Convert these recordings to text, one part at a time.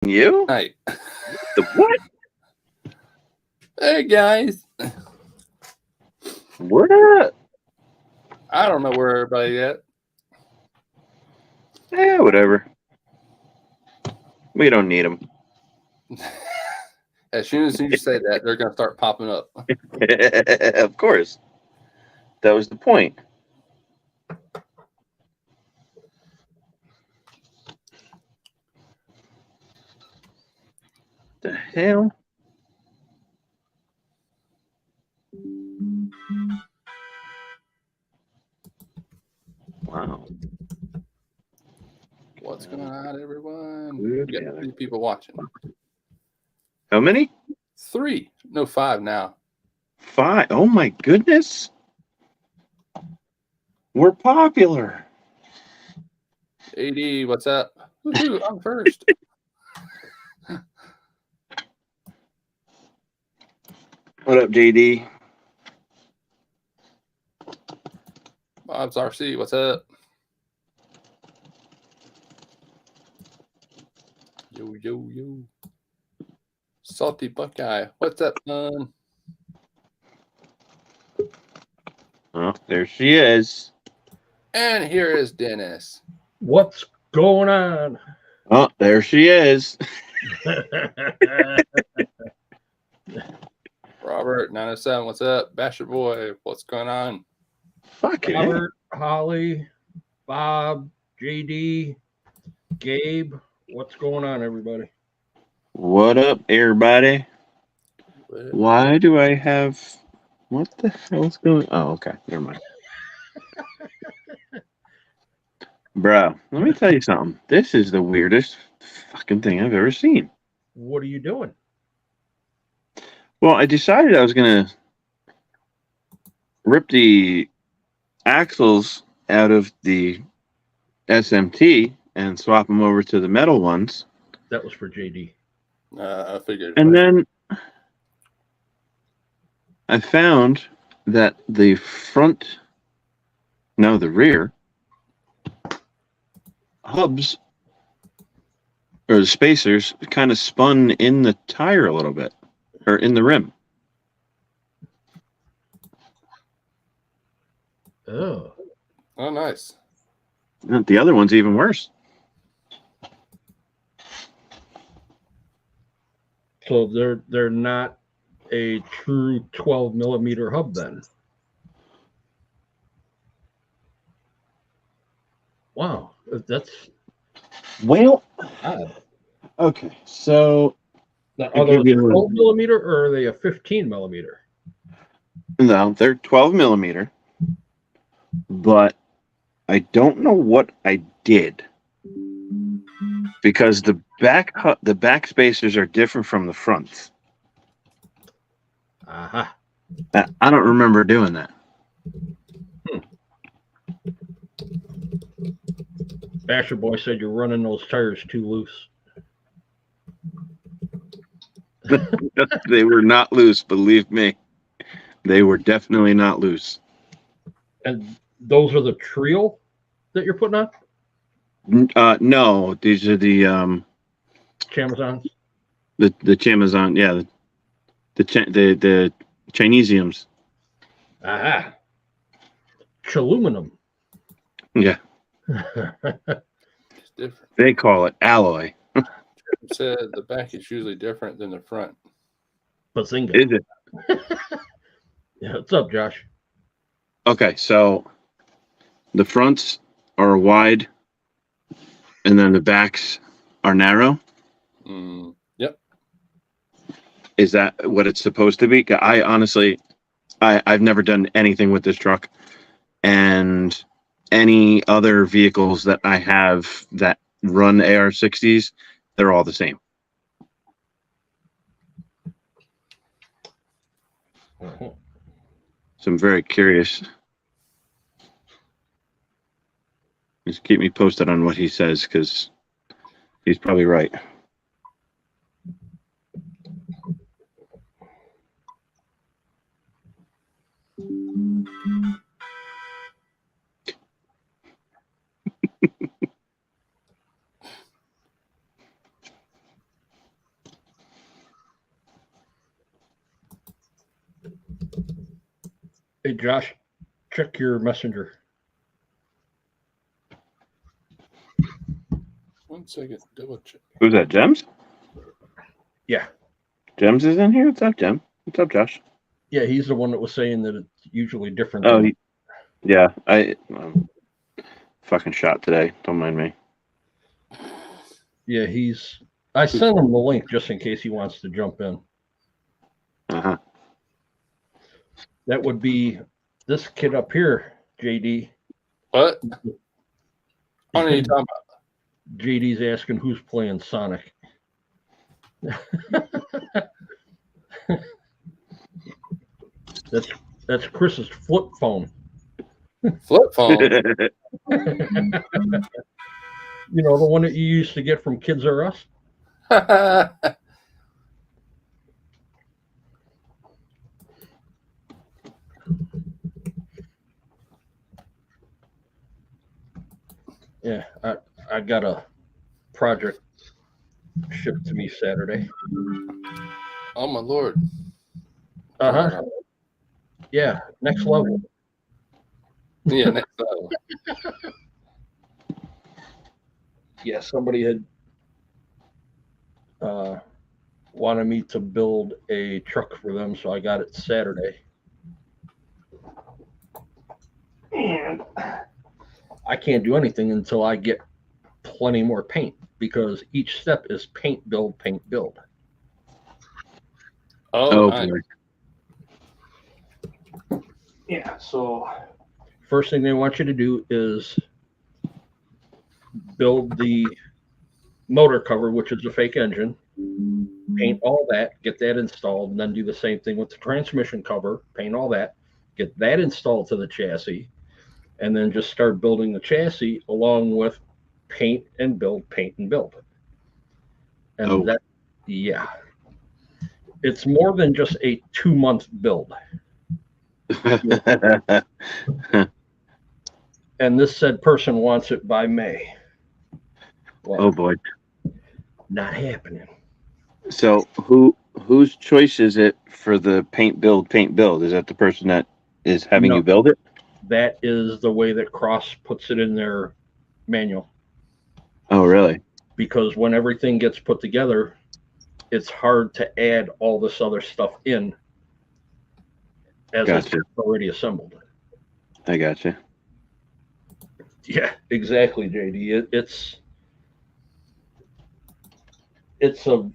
You? Hey. The what? Hey, guys. What up? I don't know where everybody at. Whatever. We don't need them. As soon as you say that, they're going to start popping up. Of course. That was the point. The hell? Wow. What's going on, everyone? Good. We got 3 people watching. How many? 3. No, 5 now. 5. Oh my goodness. We're popular. AD, what's up? Woohoo, I'm first. What up, JD? Bob's RC, what's up? Yo, yo, yo. Salty Buckeye, what's up, man? Oh, there she is. And here is Dennis. What's going on? Oh, there she is. Robert 907, what's up? Basher Boy, what's going on? Fuck it. Robert, Holly, Bob, JD, Gabe, what's going on, everybody? What up, everybody? Why do I have... What the hell's going... Oh, okay. Never mind. Bro, let me tell you something. This is the weirdest fucking thing I've ever seen. What are you doing? Well, I decided I was going to rip the axles out of the SMT and swap them over to the metal ones. That was for JD. I figured. And then I found that the rear hubs or the spacers kind of spun in the tire a little bit, or in the rim. Oh, nice. And the other one's even worse. so they're not a true 12 millimeter hub then. Wow, that's Well, odd. okay, so Now, are those 12 millimeter or are they a 15 millimeter? no, they're 12 millimeter, but I don't know what I did because the back spacers are different from the fronts. Aha. I don't remember doing that. Basher Boy said you're running those tires too loose. They were not loose, believe me. They were definitely not loose. And those are the trio that you're putting on? No, these are the Chamazons? The Chamazon, yeah, the Chinesiums. Aha. Chaluminum. Yeah, It's different. they call it alloy. Said the back is usually different than the front. Bazinga. Is it? Yeah, what's up, Josh? Okay, so the fronts are wide, and then the backs are narrow. Yep. Is that what it's supposed to be? I honestly, I've never done anything with this truck, and any other vehicles that I have that run AR60s, they're all the same. Uh-huh. So I'm very curious. Just keep me posted on what he says, because he's probably right. Hey, Josh, check your messenger. 1 second, double check. Who's that, Gems? Yeah. Gems is in here? What's up, Gem? What's up, Josh? Yeah, he's the one that was saying that it's usually different. Oh, yeah. I fucking shot today. Don't mind me. Yeah, I sent him the link just in case he wants to jump in. Uh-huh. That would be this kid up here, JD. What? What are you talking about? JD's asking who's playing Sonic. That's Chris's flip phone. Flip phone. You know, the one that you used to get from Kids R Us? Yeah, I got a project shipped to me Saturday. Oh my lord. Uh-huh. Yeah, next level. Yeah, next level. Yeah, somebody had wanted me to build a truck for them, so I got it Saturday. And I can't do anything until I get plenty more paint, because each step is paint, build, paint, build. Oh, Oh, nice. boy. Yeah, so first thing they want you to do is build the motor cover, which is a fake engine, paint all that, get that installed, and then do the same thing with the transmission cover, paint all that, get that installed to the chassis, and then just start building the chassis along with paint and build, paint and build. And Oh. that, yeah, it's more than just a 2-month build. And this said person wants it by May. Well, Oh, boy. not happening. So whose choice is it for the paint build? Is that the person that is having No. you build it? That is the way that Cross puts it in their manual. Oh, really? Because when everything gets put together, it's hard to add all this other stuff in as Gotcha. it's already assembled. I gotcha. Yeah, exactly, JD. It's a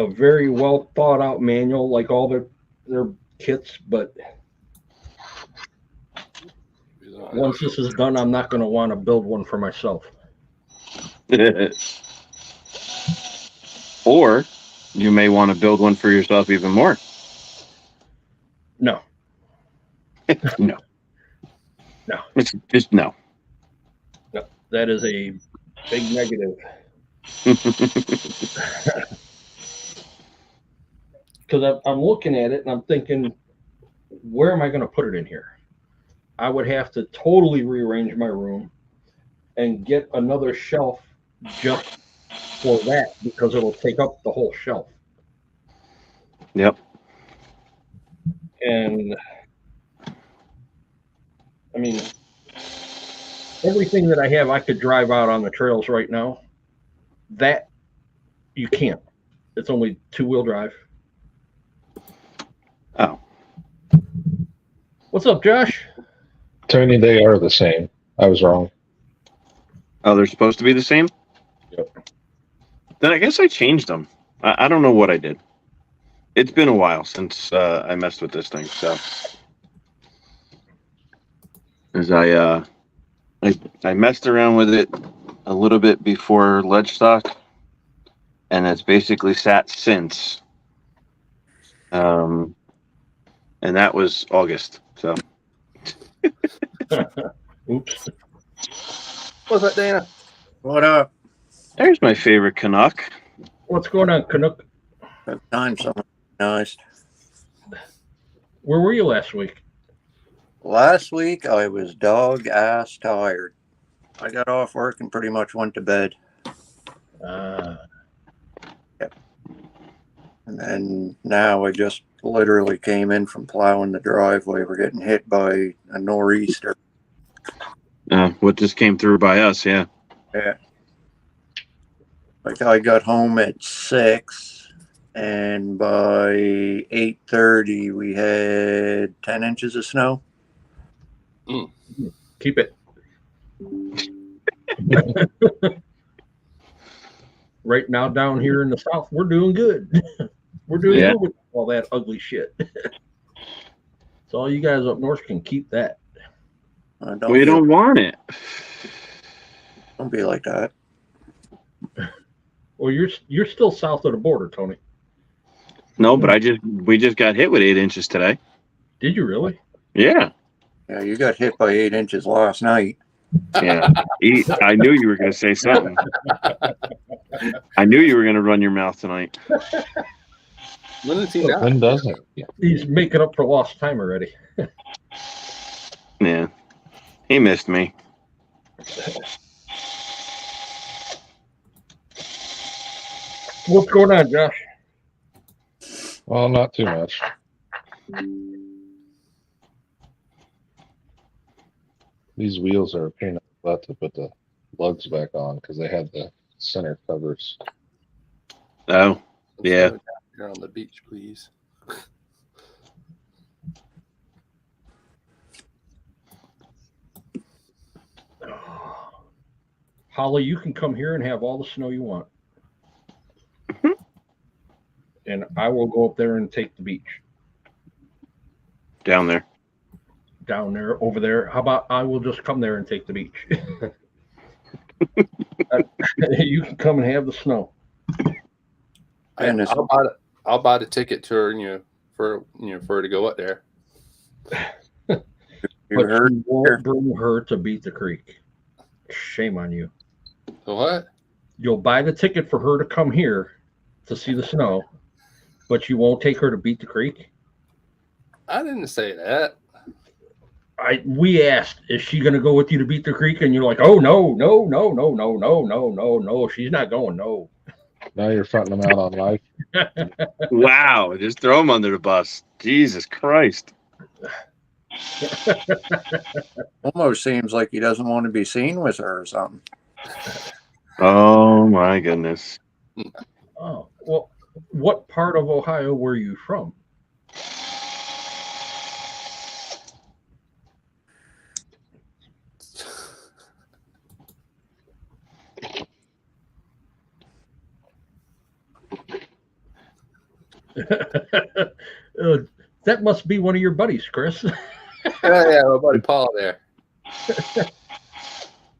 very well thought out manual, like all their kits, but once this is done, I'm not going to want to build one for myself. Or you may want to build one for yourself even more. No. No. No. It's just no. No. That is a big negative. Because I'm looking at it and I'm thinking, where am I going to put it in here? I would have to totally rearrange my room and get another shelf just for that, because it'll take up the whole shelf. Yep. And I mean, everything that I have, I could drive out on the trails right now. That you can't. It's only 2-wheel drive. Oh. What's up, Josh? Tony, they are the same. I was wrong. Oh, they're supposed to be the same? Yep. Then I guess I changed them. I don't know what I did. It's been a while since I messed with this thing, so as I messed around with it a little bit before ledge stock, and it's basically sat since. And that was August. So Oops. What's that, Dana? What up? there's my favorite Canuck. What's going on, Canuck? That time so nice. Where were you last week? Last week I was dog ass tired. I got off work and pretty much went to bed. And then now I just literally came in from plowing the driveway. We're getting hit by a nor'easter. What just came through by us? Yeah. Yeah. Like I got home at 6, and by 8:30 we had 10 inches of snow. Keep it. Right now, down here in the south, we're doing good. We're doing good with all that ugly shit. So all you guys up north can keep that. We don't want it. Don't be like that. Well, you're still south of the border, Tony. No, but we just got hit with 8 inches today. Did you really? Yeah. Yeah, you got hit by 8 inches last night. Yeah. I knew you were going to say something. I knew you were going to run your mouth tonight. When is he not? When doesn't? Yeah. He's making up for lost time already. Yeah. He missed me. What's going on, Josh? Well, not too much. These wheels are a pain in the butt to put the lugs back on because they have the center covers. Oh, yeah. You're on the beach, please. Holly, you can come here and have all the snow you want. And I will go up there and take the beach. Down there. Down there, over there. How about I will just come there and take the beach? You can come and have the snow. I'll buy the ticket to her, for her to go up there. But you won't bring her to Beat the Creek. Shame on you. What? You'll buy the ticket for her to come here to see the snow, but you won't take her to Beat the Creek? I didn't say that. We asked, is she going to go with you to Beat the Creek? And you're like, oh, no, she's not going, no. Now you're fronting them out on life. Wow. Just throw him under the bus. Jesus Christ. Almost seems like he doesn't want to be seen with her or something. Oh, my goodness. Oh, well, what part of Ohio were you from? That must be one of your buddies, Chris. Yeah, my buddy Paul there.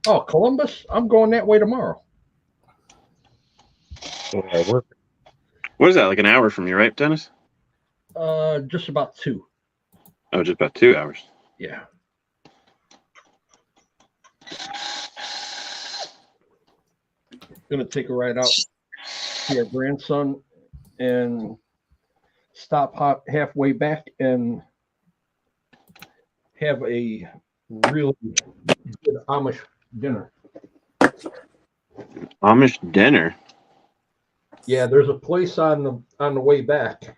Oh, Columbus? I'm going that way tomorrow. Where I work. What is that, like an hour from you, right, Dennis? Just about 2. Oh, just about 2 hours. Yeah. Gonna take a ride out to our grandson and stop halfway back and have a really good Amish dinner. Amish dinner? Yeah, there's a place on the way back,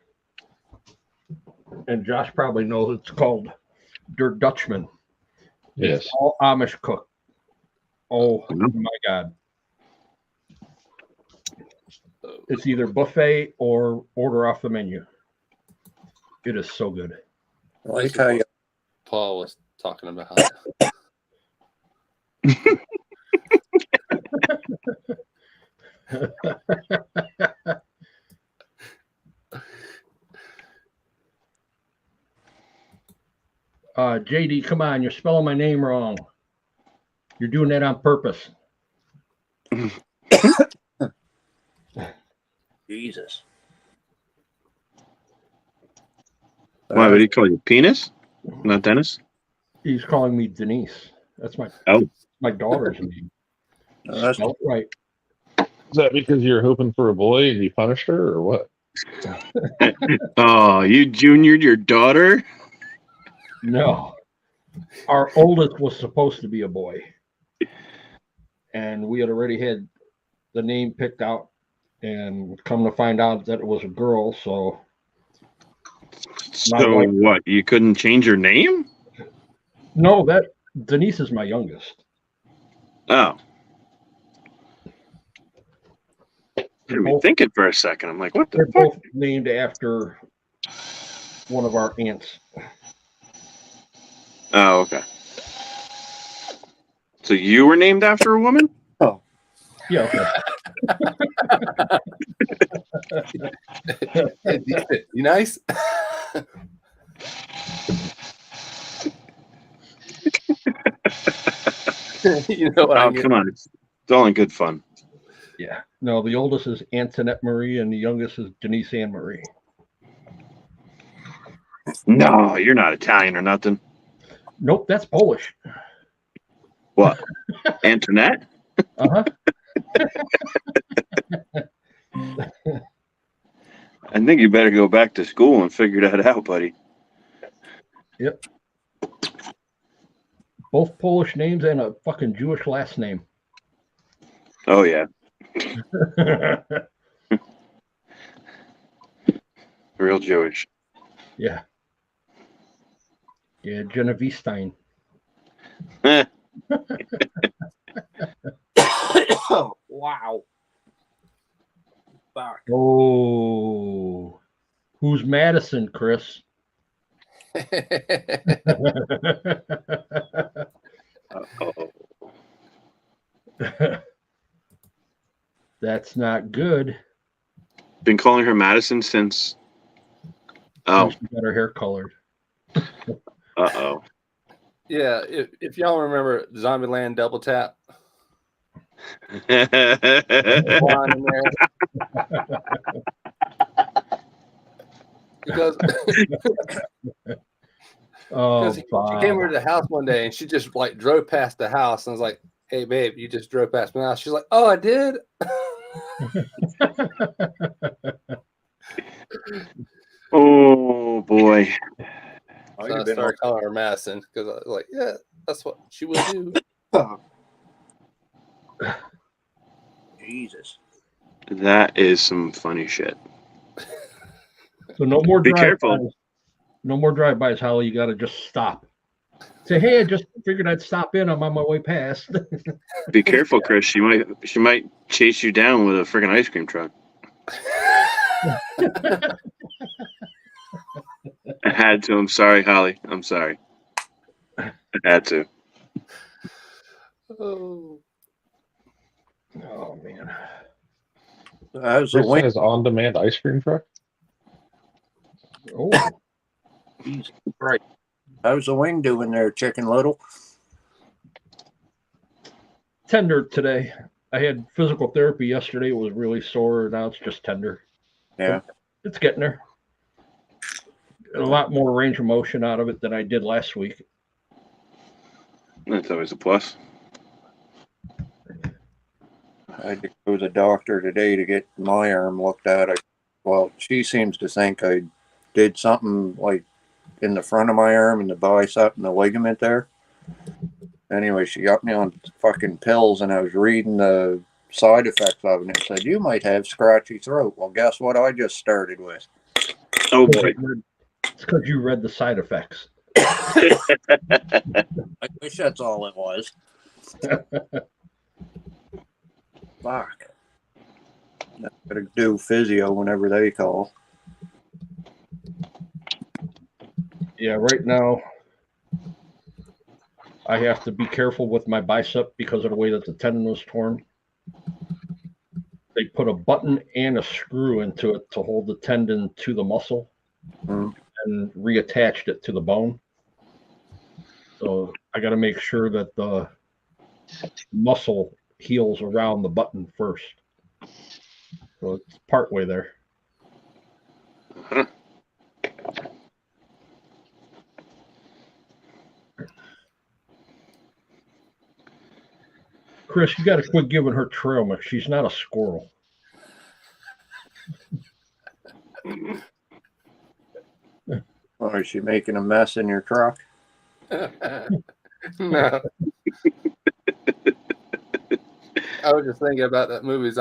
and Josh probably knows it's called Der Dutchman. Yes. It's all Amish cook. Oh my God. It's either buffet or order off the menu. It is so good. I like how you Paul was talking about. JD, come on, you're spelling my name wrong. You're doing that on purpose. Jesus. Why would he call you penis? Not Dennis? He's calling me Denise. That's my daughter's name. That's Spell it right. Is that because you're hoping for a boy and you punished her, or what? Oh, you juniored your daughter? No. Our oldest was supposed to be a boy. And we had already had the name picked out and come to find out that it was a girl. So So what? You couldn't change your name? no, that Denise is my youngest. Oh. Had me thinking for a second. I'm like, what the They're fuck? both named after one of our aunts. Oh, okay. So you were named after a woman? Oh, Yeah, okay. You nice? You know what I Oh, get? come on. It's all in good fun. Yeah. No, the oldest is Antoinette Marie, and the youngest is Denise Anne Marie. No, you're not Italian or nothing. Nope, that's Polish. What? Antoinette? Uh-huh. I think you better go back to school and figure that out, buddy. Yep. Both Polish names and a fucking Jewish last name. Oh, yeah. Real Jewish. Yeah. Yeah, Genevieve Stein. wow. Fuck. Oh. Who's Madison, Chris? Uh-oh. That's not good. Been calling her Madison since. Oh, She got her hair colored. uh-oh. Yeah, if y'all remember Zombieland Double Tap, line in there. Because Oh, she Bob. came over to the house one day and she just like drove past the house and was like, "Hey, babe, you just drove past my house." She's like, "Oh, I did." Oh, boy. So I started calling her Madison because I was like, "Yeah, that's what she will do." Oh. Jesus. That is some funny shit. So no more Be drive-bys. careful. No more drive-bys, Holly. You got to just stop. Say, hey, I just figured I'd stop in. I'm on my way past. Be careful, Chris. She might chase you down with a freaking ice cream truck. I had to. I'm sorry, Holly. I'm sorry. I had to. Oh, Oh, man. How's the Chris wing? has on-demand ice cream truck. Oh, Jesus Christ. How's the wing doing there, Chicken Little? tender today. I had physical therapy yesterday. It was really sore. Now it's just tender. Yeah. It's getting there. A lot more range of motion out of it than I did last week. That's always a plus. I had to go to the doctor today to get my arm looked at. Well, she seems to think I did something like in the front of my arm and the bicep and the ligament there. Anyway, she got me on fucking pills and I was reading the side effects of it and it said, you might have scratchy throat. Well, guess what I just started with? Oh, boy. It's because you read the side effects. I wish that's all it was. Fuck. I'm gonna do physio whenever they call. Yeah, right now I have to be careful with my bicep because of the way that the tendon was torn. They put a button and a screw into it to hold the tendon to the muscle and reattached it to the bone. So I got to make sure that the muscle heals around the button first. So it's partway there. Huh. Chris, you got to quit giving her trail mix. She's not a squirrel. Or is she making a mess in your truck? no. I was just thinking about that movie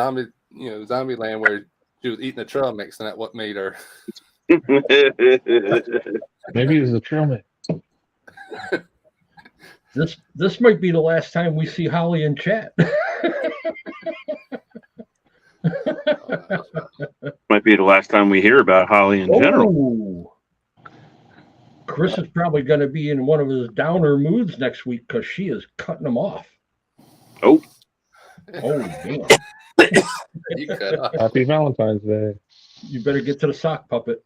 Zombieland where she was eating the trail mix, and that's what made her. Maybe it's a trail mix. This might be the last time we see Holly in chat. Might be the last time we hear about Holly in general. Ooh. Chris is probably going to be in one of his downer moods next week because she is cutting him off. Oh. Oh, damn. You cut off. Happy Valentine's Day. You better get to the sock puppet.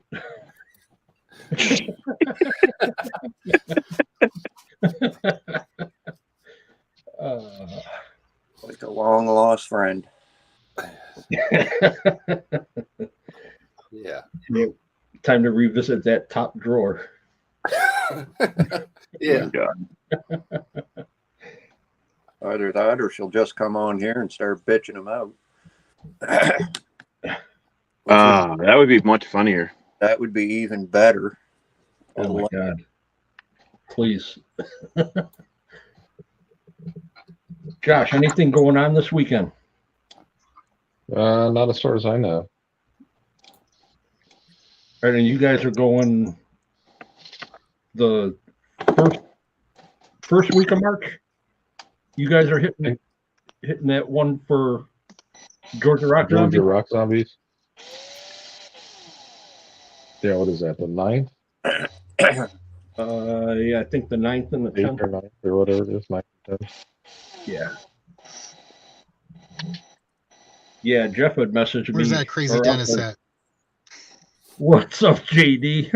Like a long lost friend. Yeah. Time to revisit that top drawer. Yeah. Oh, God. Either that or she'll just come on here and start bitching him out. That would be much funnier. That would be even better. Oh my God. Please. Josh, anything going on this weekend? Not as far as I know. All right, and you guys are going the first week of March? You guys are hitting that one for Georgia Rock Zombies? Georgia Rock Zombies. Yeah, what is that? The 9th? Yeah, I think the 9th and the 8th 10th. or 9th or whatever it is. 9th and 10th. Yeah. Yeah, Jeff had messaged me. Where's that crazy or Dennis upload. at? What's up, JD?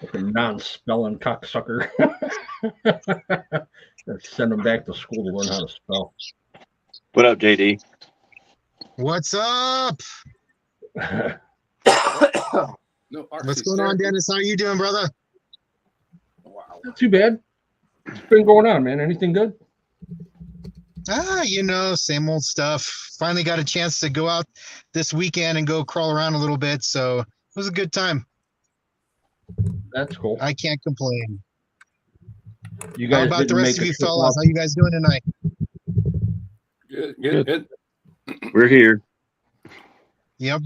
Fucking non-spelling cocksucker. Send him back to school to learn how to spell. What up, JD? What's up? No, What's going on, Dennis? How you doing, brother? Wow. Not too bad. What's been going on, man? Anything good? Same old stuff. Finally got a chance to go out this weekend and go crawl around a little bit, so it was a good time. That's cool. I can't complain. You How guys about the didn't rest make of a you trip fellas? out- How you guys doing tonight? Good. We're here. Yep.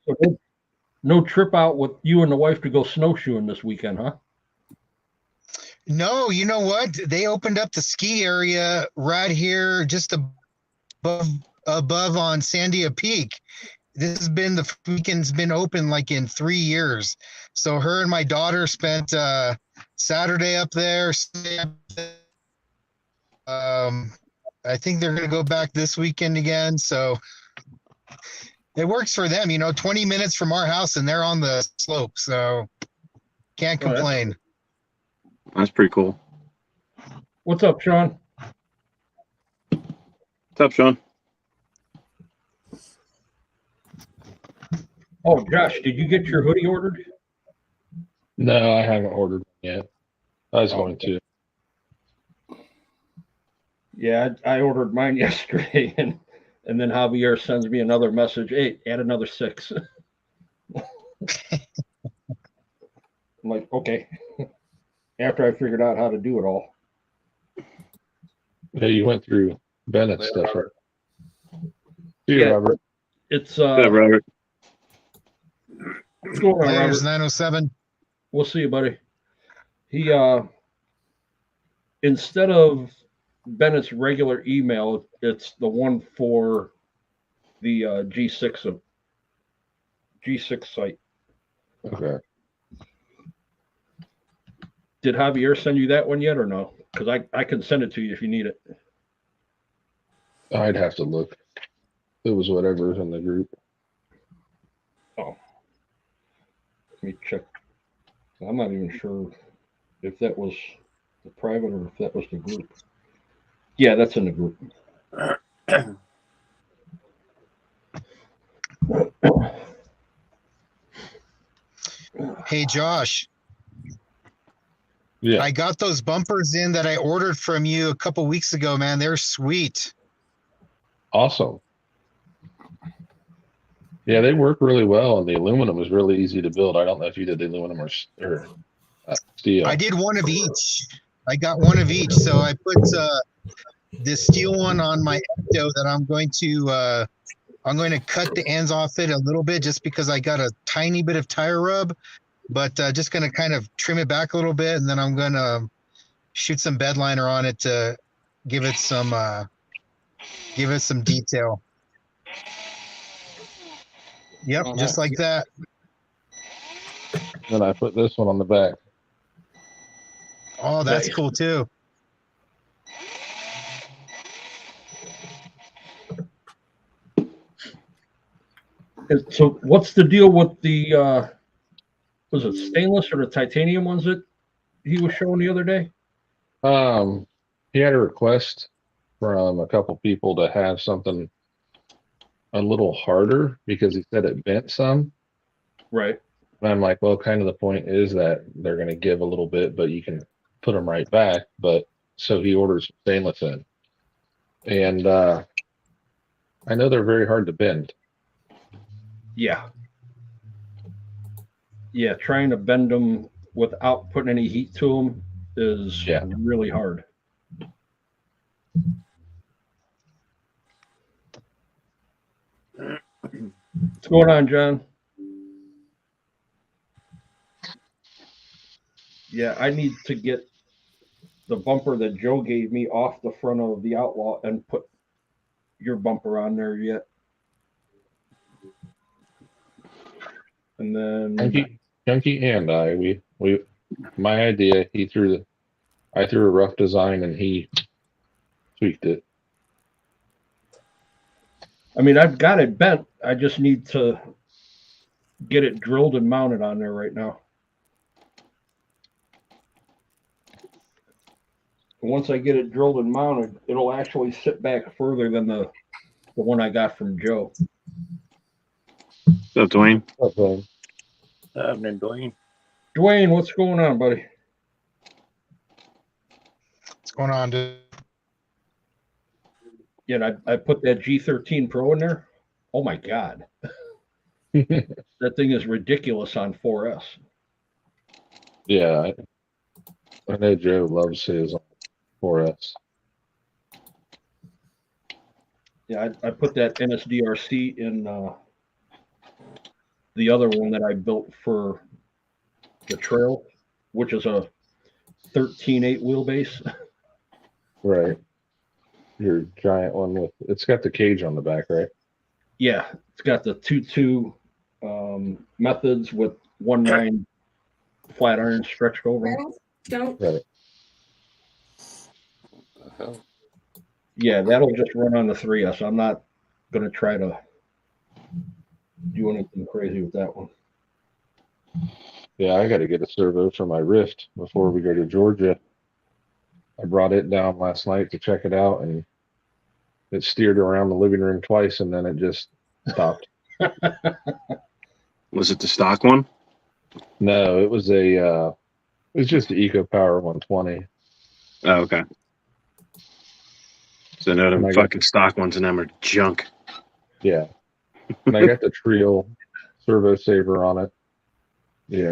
So no trip out with you and the wife to go snowshoeing this weekend, huh? No, you know what? They opened up the ski area right here, just above on Sandia Peak. This has been the weekend's been open like in 3 years. So her and my daughter spent Saturday up there. I think they're gonna go back this weekend again. So it works for them, 20 minutes from our house and they're on the slope. So can't complain. That's pretty cool. What's up, Sean? What's up, Sean? Oh, Josh, did you get your hoodie ordered? No, I haven't ordered one yet. I was going to. Yeah, I ordered mine yesterday, and then Javier sends me another message. Hey, add another 6. I'm like, okay. After I figured out how to do it all. Yeah, you went through Bennett's stuff, right? See you, Yeah. Robert. It's What's up, Robert? what's going on, There's Robert? 907. We'll see you, buddy. He instead of Bennett's regular email, it's the one for the G6 site. Okay. Did Javier send you that one yet or no? Because I can send it to you if you need it. I'd have to look. It was whatever's in the group. Oh. Let me check. I'm not even sure if that was the private or if that was the group. Yeah, that's in the group. Hey, Josh, Yeah. I got those bumpers in that I ordered from you a couple weeks ago, man. They're sweet. Awesome. Yeah, they work really well, and the aluminum is really easy to build. I don't know if you did the aluminum or steel. I did one of each. I got one of each. So I put this steel one on my Ecto that I'm going to cut the ends off it a little bit just because I got a tiny bit of tire rub, but just going to kind of trim it back a little bit, and then I'm going to shoot some bed liner on it to give it some detail. Yep, Oh, just nice. like that. Then I put this one on the back. Oh, that's Nice. cool too. And so what's the deal with the was it stainless or the titanium ones that he was showing the other day? He had a request from a couple people to have something a little harder because he said it bent some. Right. And I'm like, well, kind of the point is that they're going to give a little bit, but you can put them right back. But so he orders stainless in. And I know they're very hard to bend. Yeah. Yeah, trying to bend them without putting any heat to them is really hard. What's going on, John? Yeah, I need to get the bumper that Joe gave me off the front of the Outlaw and put your bumper on there yet. And then Chunky and I, my idea, I threw a rough design and he tweaked it. I mean, I've got it bent. I just need to get it drilled and mounted on there right now. And once I get it drilled and mounted, it'll actually sit back further than the one I got from Joe. What's up, Dwayne? Okay. Evening, Dwayne. Dwayne, what's going on, buddy? What's going on, dude? Yeah, and I put that G13 Pro in there. Oh my God. That thing is ridiculous on 4S. Yeah, I know Joe loves his 4S. Yeah, I put that NSDRC in the other one that I built for the trail, which is a 13.8 wheelbase. Right. Your giant one with it's got the cage on the back, right? Yeah, it's got the 2.2 methods with 1.9 flat iron stretched over them. Don't. Right. What the hell? Yeah, that'll just run on the 3S. I'm not going to try to do anything crazy with that one. Yeah, I got to get a servo for my Rift before we go to Georgia. I brought it down last night to check it out, and it steered around the living room twice, and then it just stopped. Was it the stock one? No, it was it was just the Eco Power 120. Oh, okay. So I know them And I got- fucking stock ones and them are junk. Yeah. And I got the Trio servo saver on it.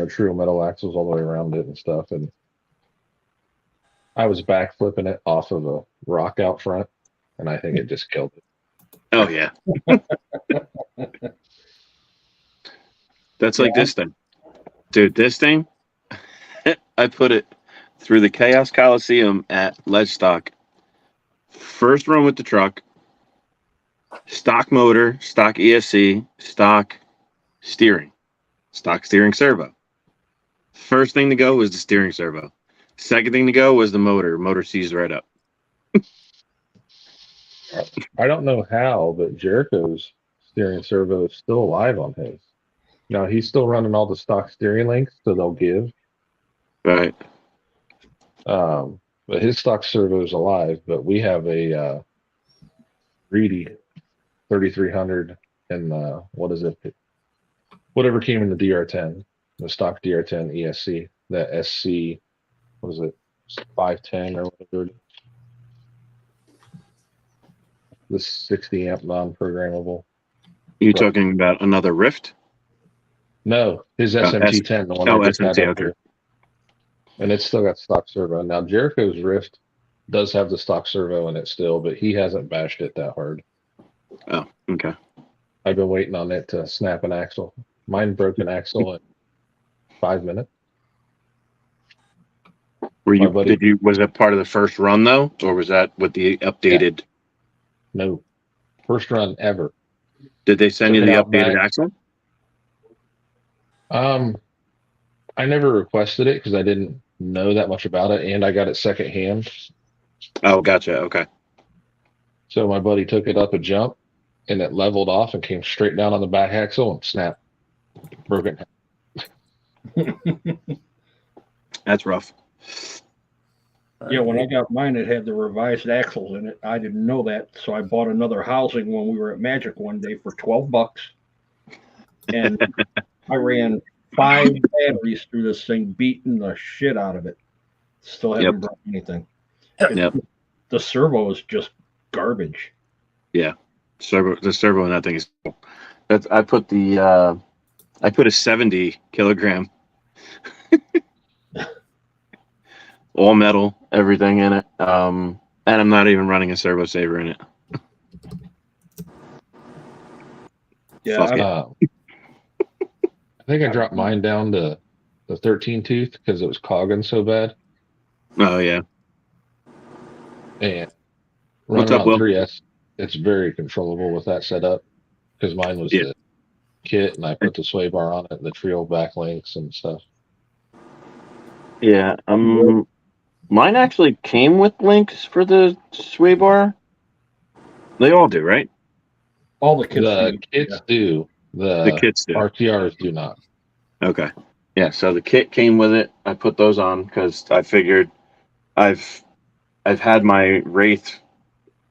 Trio metal axles all the way around it and stuff. And I was back flipping it off of a rock out front, and I think it just killed it. Oh yeah. That's like this thing. Dude, this thing, I put it through the Chaos Coliseum at Ledgestock. First run with the truck, stock motor, stock ESC, stock steering servo. First thing to go was the steering servo. Second thing to go was the motor. Motor seized right up. I don't know how, but Jericho's steering servo is still alive on his. Now, he's still running all the stock steering links, so they'll give. Right. But his stock servo is alive, but we have a Reedy 3300 and what is it? Whatever came in the DR10, the stock DR10 ESC, that SC, what is it? 510 or whatever. The 60 amp non-programmable. You talking about another Rift? No, his SMT10, the one I just had SMT, up okay. here. And it's still got stock servo. Now Jericho's Rift does have the stock servo in it still, but he hasn't bashed it that hard. Oh, okay. I've been waiting on it to snap an axle. Mine broke an axle in 5 minutes. Were you? My buddy- Was that part of the first run though, or was that with the updated? No, first run ever. Did they send you Took the it out updated back. axle? I never requested it because I didn't know that much about it, and I got it secondhand. Oh, gotcha. Okay. So my buddy took it up a jump, and it leveled off and came straight down on the back axle and snapped, broke it. That's rough. Yeah, when I got mine, it had the revised axles in it. I didn't know that, so I bought another housing when we were at Magic one day for $12, and I ran 5 batteries through this thing, beating the shit out of it. Still haven't brought anything. Yep. The servo is just garbage. The servo in that thing is cool. I put a 70 kilogram all metal, everything in it. And I'm not even running a servo saver in it. Yeah, Fuck it. I think I dropped mine down to the 13 tooth because it was clogging so bad. Oh yeah. And What's running up, on Will? 3S, it's very controllable with that setup because mine was the kit, and I put the sway bar on it, the trio back links and stuff. Yeah. Mine actually came with links for the sway bar. They all do, right? all the kits. The kits do. The kits do. RTRs do not. Okay. Yeah, so the kit came with it. I put those on because I figured I've had my Wraith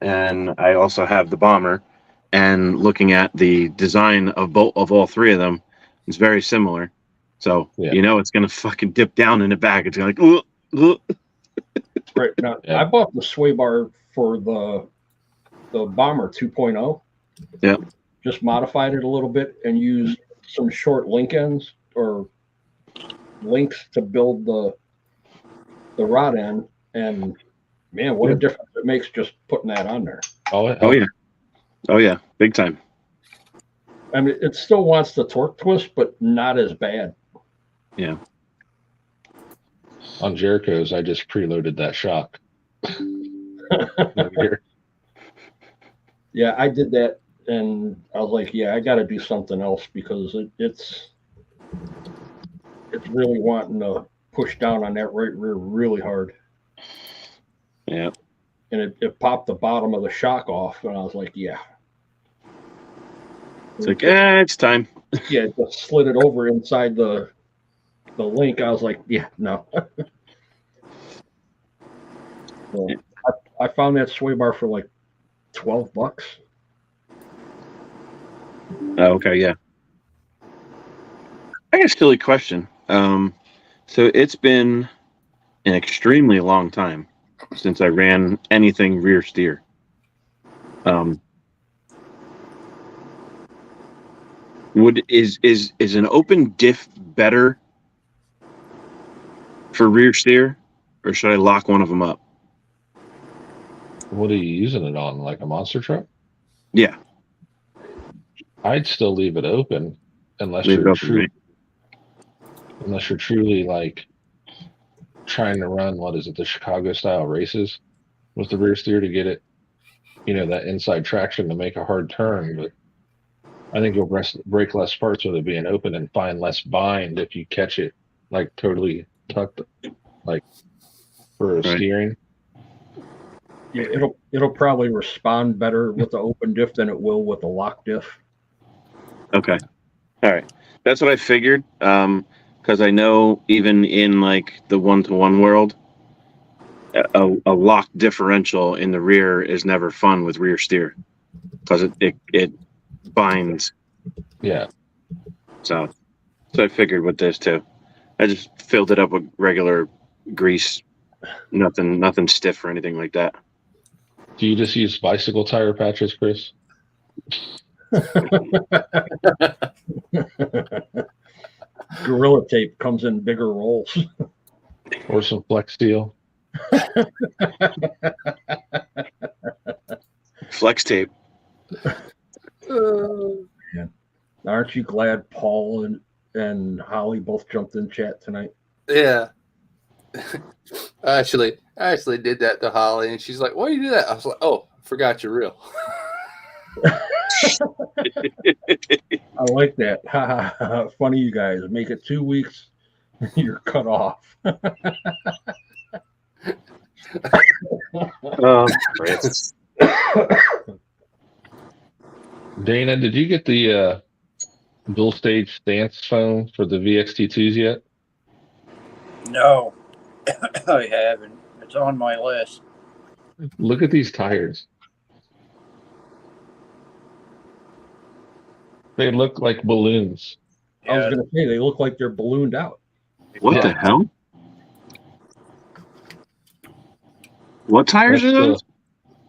and I also have the Bomber, and looking at the design of all three of them, it's very similar. So it's gonna fucking dip down in the back. It's gonna like Right now, I bought the sway bar for the Bomber 2.0. Yeah. Just modified it a little bit and used some short link ends or links to build the rod end. And man, what a difference it makes just putting that on there. Oh yeah, big time. I mean, it still wants the torque twist, but not as bad. Yeah. On Jericho's, I just preloaded that shock. Yeah, I did that, and I was like, I got to do something else because it's really wanting to push down on that right rear really hard. Yeah. And it popped the bottom of the shock off, and I was like, It's like, it's time. Yeah, it just slid it over inside the link. I was like, no. So I found that sway bar for like $12. Oh, okay, yeah. I got a silly question. So it's been an extremely long time since I ran anything rear steer. Is an open diff better for rear steer, or should I lock one of them up? What are you using it on? Like a monster truck? Yeah. I'd still leave it open unless you're truly like trying to run, the Chicago style races with the rear steer to get it, that inside traction to make a hard turn. But I think you'll break less parts with it being open and find less bind if you catch it like totally tucked, like for steering. Yeah, it'll probably respond better with the open diff than it will with the lock diff. Okay. All right. That's what I figured. Because I know even in like the 1-to-1 world, a lock differential in the rear is never fun with rear steer because it binds. Yeah. So I figured with this too. I just filled it up with regular grease, nothing stiff or anything like that. Do you just use bicycle tire patches, Chris? Gorilla tape comes in bigger rolls. Or some flex steel? Flex tape. Aren't you glad Paul and Holly both jumped in chat tonight? Yeah. I actually did that to Holly, and she's like, "Why do you do that?" I was like, "Oh, I forgot you're real." I like that. Funny, you guys. Make it 2 weeks, you're cut off. Chris. Dana, did you get the dual stage stance phone for the VXT2s yet? No, I haven't. It's on my list. Look at these tires. They look like balloons. I was Yeah, going to say, they look like they're ballooned out. What the hell? What tires That's are those?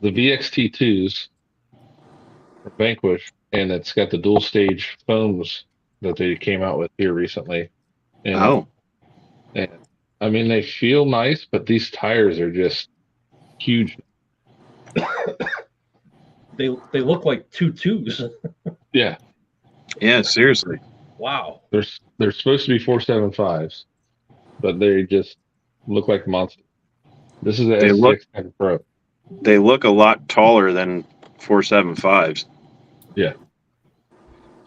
the VXT2s for Vanquish, and it's got the dual stage foams that they came out with here recently. And, Oh, and I mean, they feel nice, but these tires are just huge. They look like 2.2s. Yeah, yeah, seriously. Wow. they're supposed to be 475s, but they just look like monsters. This is the They look- STX10 Pro. They look a lot taller than 475s. Yeah.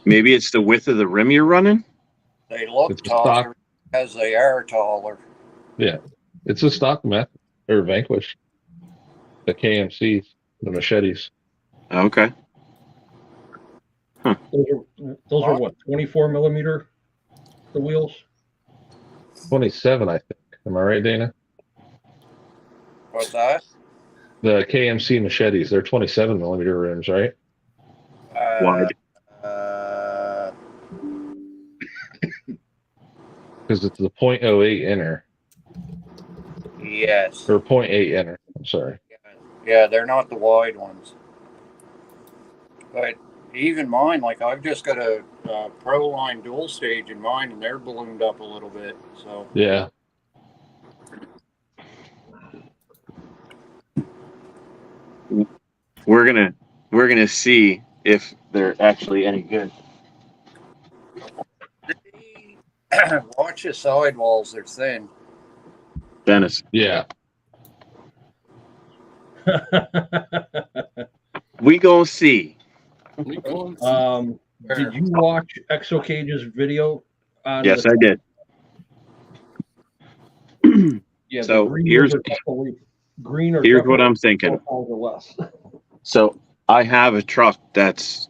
Maybe it's the width of the rim you're running? they look It's a taller stock. as they are taller. Yeah, it's a stock method or Vanquish. The KMCs, the machetes. Okay. Those are what, 24 millimeter, the wheels? 27, I think. Am I right, Dana? What's that? The KMC machetes, they're 27 millimeter rims, right? Wide. Because it's the .08 inner Yes. or .8 inner. I'm sorry. Yeah, they're not the wide ones. But even mine, like I've just got a Pro Line dual stage in mine, and they're ballooned up a little bit. So Yeah. We're gonna see if they're actually any good. watch the sidewalls; they're thin. Dennis. Yeah. We gonna see. We going? Did you watch ExoCage's video? Yes, I did. Yeah. So the green here's- are definitely- green or Here's what I'm thinking. or less. So I have a truck that's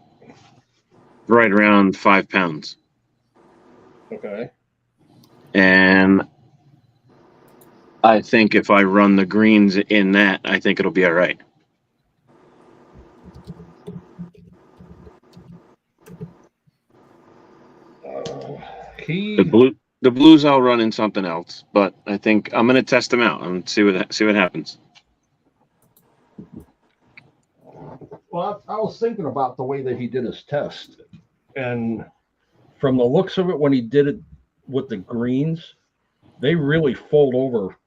right around 5 pounds. Okay. And I think if I run the greens in that, I think it'll be all right. The blues I'll run in something else, but I think I'm gonna test them out and see what happens. Well, I was thinking about the way that he did his test, and from the looks of it, when he did it with the greens, they really fold over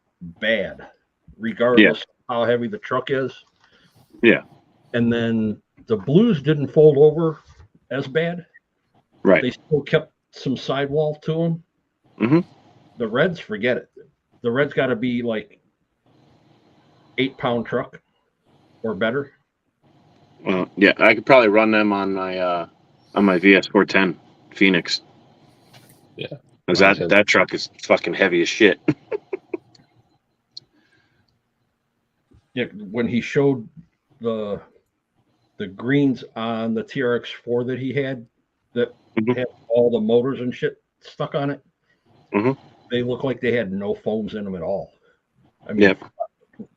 bad, regardless of how heavy the truck is. Yeah. And then the blues didn't fold over as bad. Right. They still kept some sidewall to them. Mhm. The reds, forget it. The reds got to be like 8-pound truck or better. Well, yeah, I could probably run them on my VS410 Phoenix. Yeah. Because that truck is fucking heavy as shit. Yeah, when he showed the greens on the TRX4 that he had, that Mhm. had all the motors and shit stuck on it, Mhm. they look like they had no foams in them at all. I mean, Yep.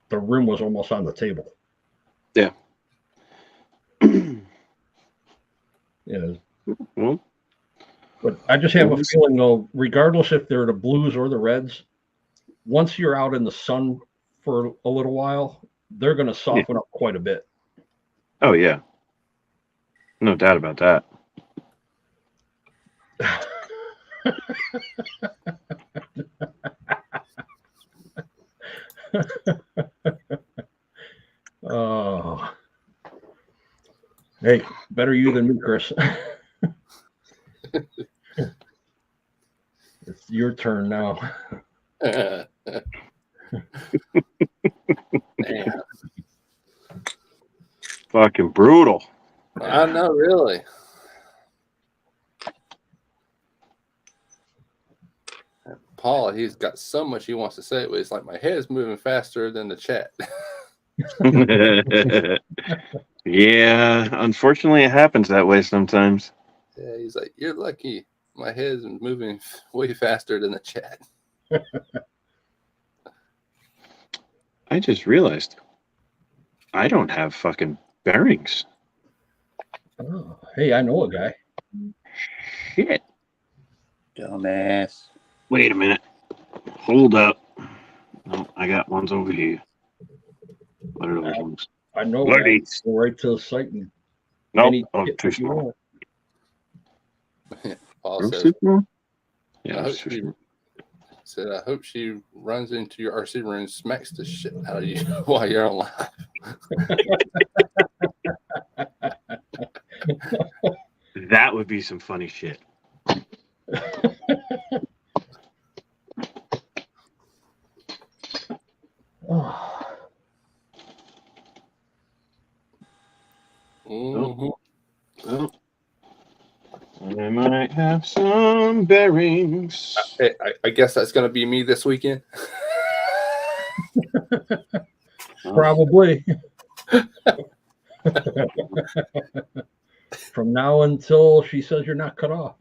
the rim was almost on the table. Yeah. Yeah. Well, But I just have a feeling, though, regardless if they're the blues or the reds, once you're out in the sun for a little while, they're going to soften up quite a bit. oh yeah, no doubt about that. Oh. Hey, better you than me, Chris. It's your turn now. Damn. Fucking brutal. I know, really. Paul, he's got so much he wants to say, but it's like my head's moving faster than the chat. Yeah, unfortunately, it happens that way sometimes. Yeah, he's like, you're lucky. My head's moving way faster than the chat. I just realized I don't have fucking bearings. Oh, hey, I know a guy. Shit. Dumbass. Wait a minute. Hold up. No, I got ones over here. What are those ones? I know What a are guy. these? Go right to the site and Nope. any Oh, kit too that you small. want. Paul Those says, too small? I Yeah, hope those too she small. said, I hope she runs into your RC room and smacks the shit out of you while you're on live. That would be some funny shit. Oh, Mhm. Well, I might have some bearings. I guess that's going to be me this weekend. probably. From now until she says you're not cut off.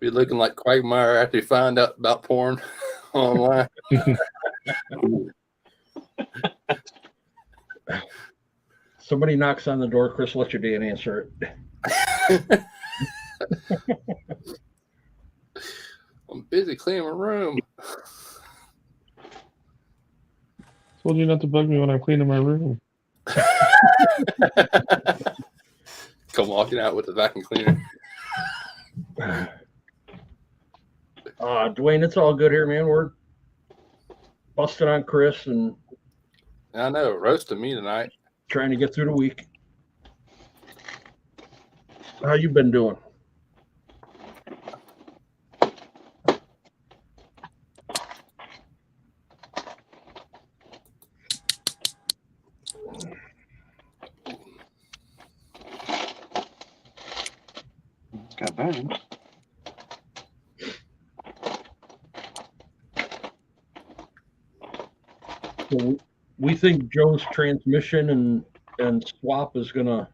Be looking like Quagmire after you find out about porn online. Somebody knocks on the door, Chris, let your Dan answer it. I'm busy cleaning my room. Told you not to bug me when I'm cleaning my room. Come walking out with the vacuum cleaner. Dwayne, it's all good here, man. We're busting on Chris and I know, roasting me tonight. trying to get through the week. How you been doing? Got bearings. So we think Joe's transmission and swap is gonna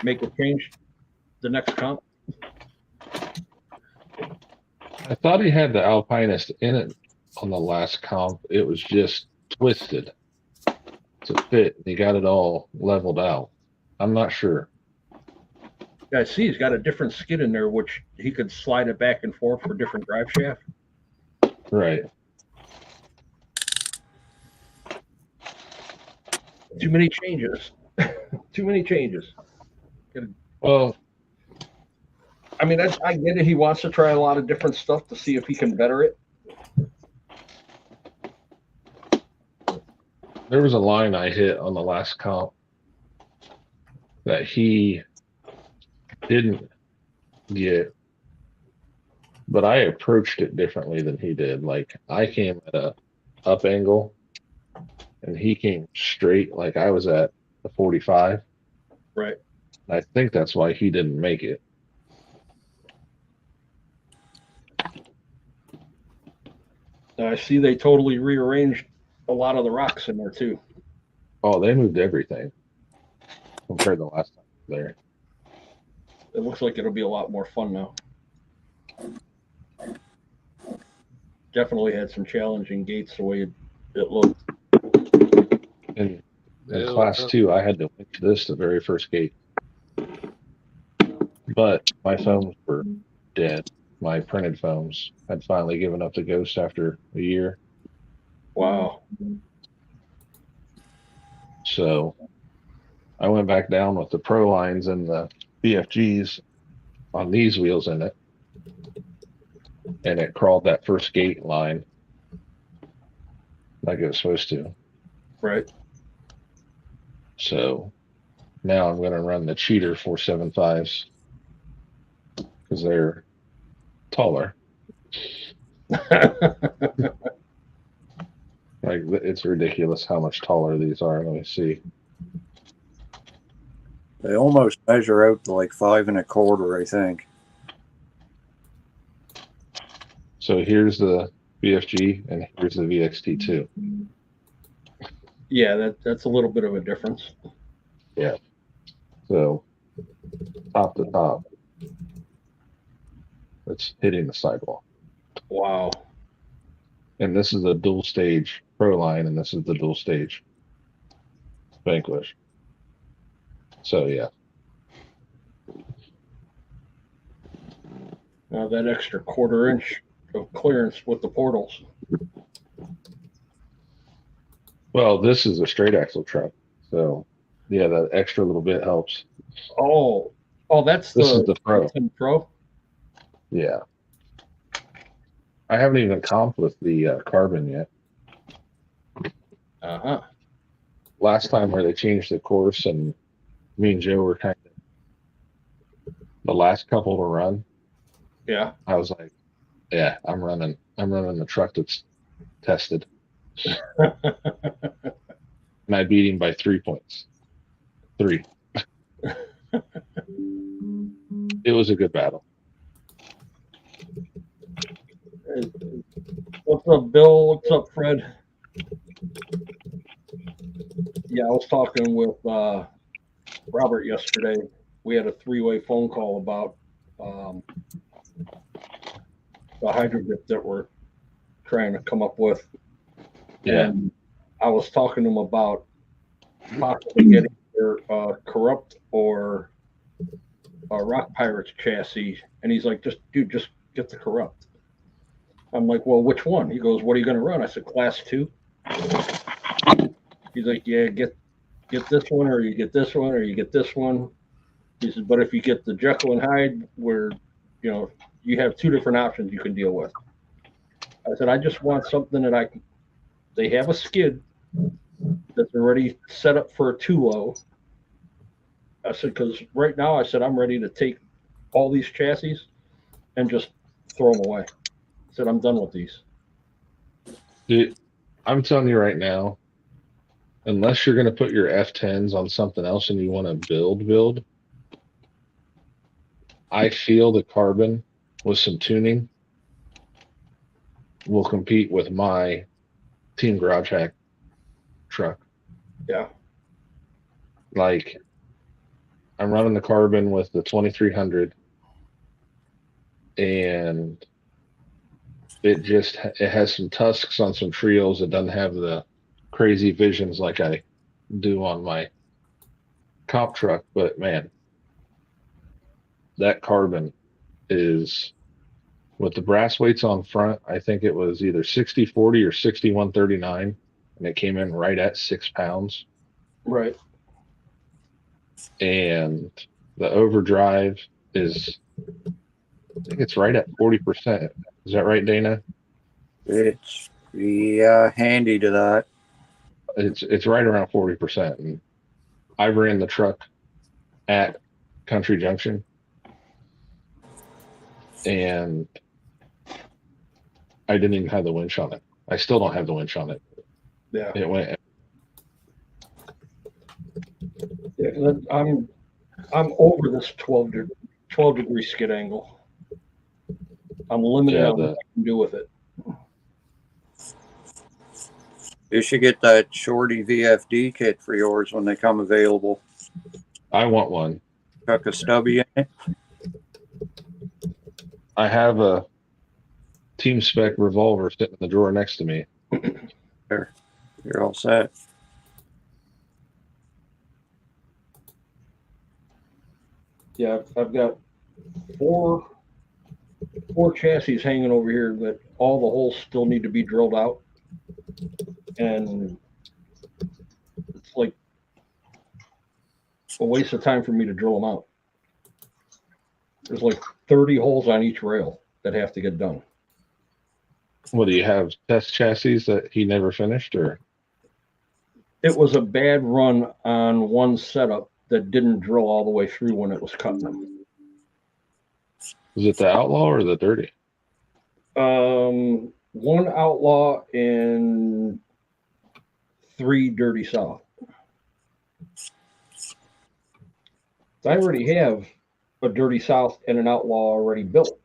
make a change the next comp. I thought he had the Alpinist in it on the last comp. It was just twisted to fit. He got it all leveled out. I'm not sure. Yeah, I see he's got a different skid in there, which he could slide it back and forth for different drive shaft. Right. Too many changes. Too many changes. Well, I mean, I get it. He wants to try a lot of different stuff to see if he can better it. there was a line I hit on the last comp that he didn't get, but I approached it differently than he did. Like I came at a up angle and he came straight like I was at the 45. Right. I think that's why he didn't make it. I see they totally rearranged a lot of the rocks in there too. Oh, they moved everything compared to last time there. It looks like it'll be a lot more fun now. Definitely had some challenging gates the way it looked. In Yeah, class 2, I had to winch this the very first gate. But my foams were dead. My printed foams had finally given up the ghost after a year. Wow. So I went back down with the Pro lines and the BFGs on these wheels in it. And it crawled that first gate line. like it was supposed to. Right. So now I'm going to run the cheater 475s because they're taller. Like it's ridiculous how much taller these are. Let me see. They almost measure out to like 5 1/4, I think. So here's the VFG and here's the VXT2. Yeah, that's a little bit of a difference. Yeah. So top to top, it's hitting the sidewall. Wow. And this is a dual stage Pro line, and this is the dual stage Vanquish. So yeah. Now that extra 1/4 inch of clearance with the portals. Well, this is a straight axle truck. So yeah, that extra little bit helps. Oh, that's This is the Pro. Pro. Yeah. I haven't even comped with the carbon yet. Uh-huh. Last time where they changed the course and me and Joe were kind of the last couple to run, Yeah. I was like, yeah, I'm running the truck that's tested. And I beat him by 3 points. 3. It was a good battle. What's up, Bill? What's up, Fred? Yeah, I was talking with Robert yesterday. We had a 3-way phone call about the hydro dip that we're trying to come up with. Yeah. And I was talking to him about possibly getting either Corrupt or a Rock Pirates chassis. And he's like, just get the Corrupt. I'm like, well, which one? He goes, what are you going to run? I said, Class 2. He's like, yeah, get this one, or you get this one, or you get this one. He said, but if you get the Jekyll and Hyde, where, you have 2 different options you can deal with. I said, I just want something that they have a skid that's already set up for a 2-0. I said, because right now, I said, I'm ready to take all these chassis and just throw them away. I said, I'm done with these. Dude, I'm telling you right now, unless you're going to put your F10s on something else and you want to build, I feel the carbon with some tuning will compete with my Team Garage Hack truck. Yeah. Like, I'm running the carbon with the 2300 and it has some tusks on some trios. It doesn't have the crazy visions like I do on my comp truck, but man, that carbon is with the brass weights on front. I think it was either 60-40 or 61-39, and it came in right at 6 pounds. Right. And the overdrive is, I think it's right at 40%. Is that right, Dana? It's handy to that. It's right around 40%. And I ran the truck at Country Junction, and I didn't even have the winch on it. I still don't have the winch on it. Yeah. It went. Yeah, I'm over this 12 degree skid angle. I'm limited on what I can do with it. You should get that Shorty VFD kit for yours when they come available. I want one. Chuck a stubby in it. I have a Team Spec revolver sitting in the drawer next to me. There, you're all set. Yeah, I've got four chassis hanging over here that all the holes still need to be drilled out, and it's like a waste of time for me to drill them out. There's like 30 holes on each rail that have to get done. What do you have? Test chassis that he never finished, or It was a bad run on one setup that didn't drill all the way through when it was cutting them. is it the Outlaw or the Dirty? One Outlaw and 3 Dirty South. I already have a Dirty South and an Outlaw already built.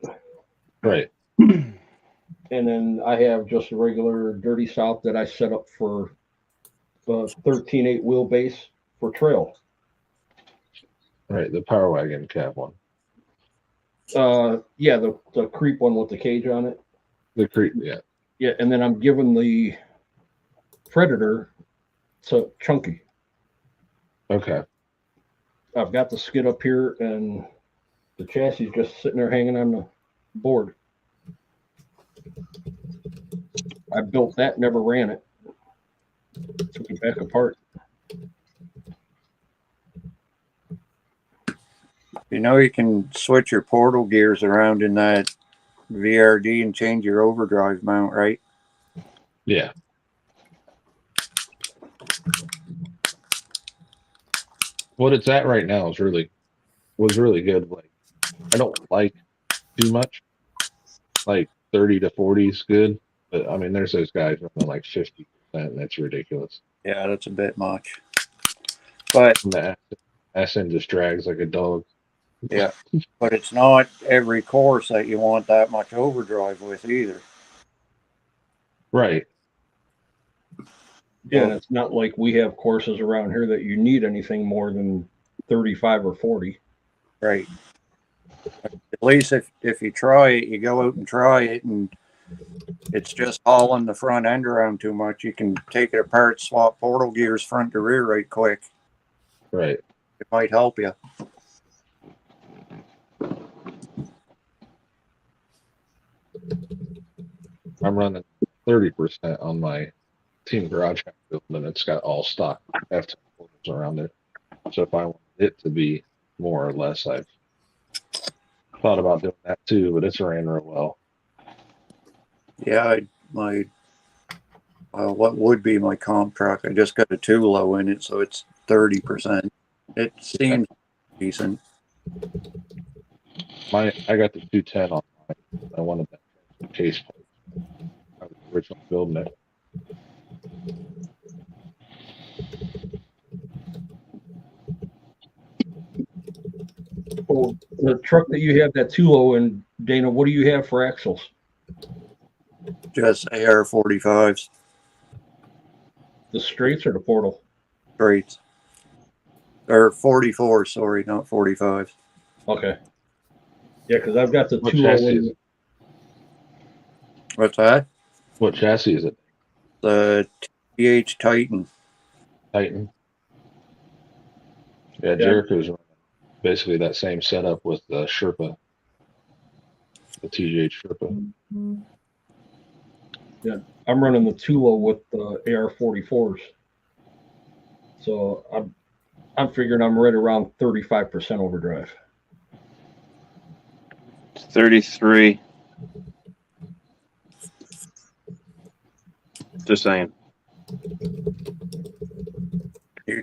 Right. And then I have just a regular Dirty South that I set up for 13.8 wheelbase for trail. Right. The Power Wagon cab one. Yeah, the creep one with the cage on it. The Creep, yeah. Yeah, and then I'm giving the Predator to Chunky. Okay. I've got the skid up here and the chassis just sitting there hanging on the board. I built that, never ran it. Took it back apart. You know, you can switch your portal gears around in that VRD and change your overdrive mount, right? Yeah. What it's at right now was really good. Like, I don't like too much. Like 30 to 40 is good, but I mean, there's those guys running like 50%, and that's ridiculous. Yeah, that's a bit much. But And the SN just drags like a dog. yeah, but it's not every course that you want that much overdrive with either. Right. Yeah, and it's not like we have courses around here that you need anything more than 35 or 40. Right. At least if you try it, you go out and try it, and it's just hauling the front end around too much. You can take it apart, swap portal gears front to rear right quick. Right. It might help you. I'm running 30% on my Team Garage build, and it's got all stock F10 portals around it. So if I want it to be more or less, I've thought about doing that too, but it's ran real well. Yeah, what would be my comp truck? I just got a 2-low in it, so it's 30%. It seems decent. I got the 210 on mine. I wanted that case plate. I was originally building it. Well, the truck that you have, that 2.0, and Dana, what do you have for axles? Just AR45s. The straights or the portal? Straights. Or 44, sorry, not 45s. Okay. Yeah, because I've got the What 2.0 chassis is in. it? What's that? What chassis is it? The TH Titan. Titan. Yeah, Jericho's running basically that same setup with the Sherpa, the TGH Sherpa. Yeah, I'm running the 2.0 with the AR44s. So I'm figuring I'm right around 35% overdrive. 33. Just saying.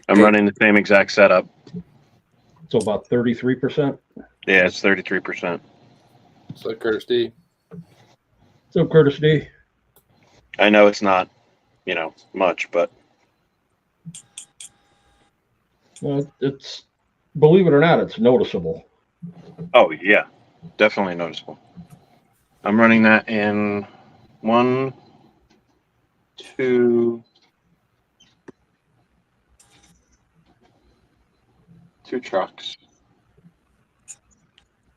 I'm running the same exact setup. So about 33%. Yeah, it's 33%. So Curtis D. So Curtis D. I know it's not, much, but It's, believe it or not, it's noticeable. oh yeah, definitely noticeable. I'm running that in 1, 2 trucks.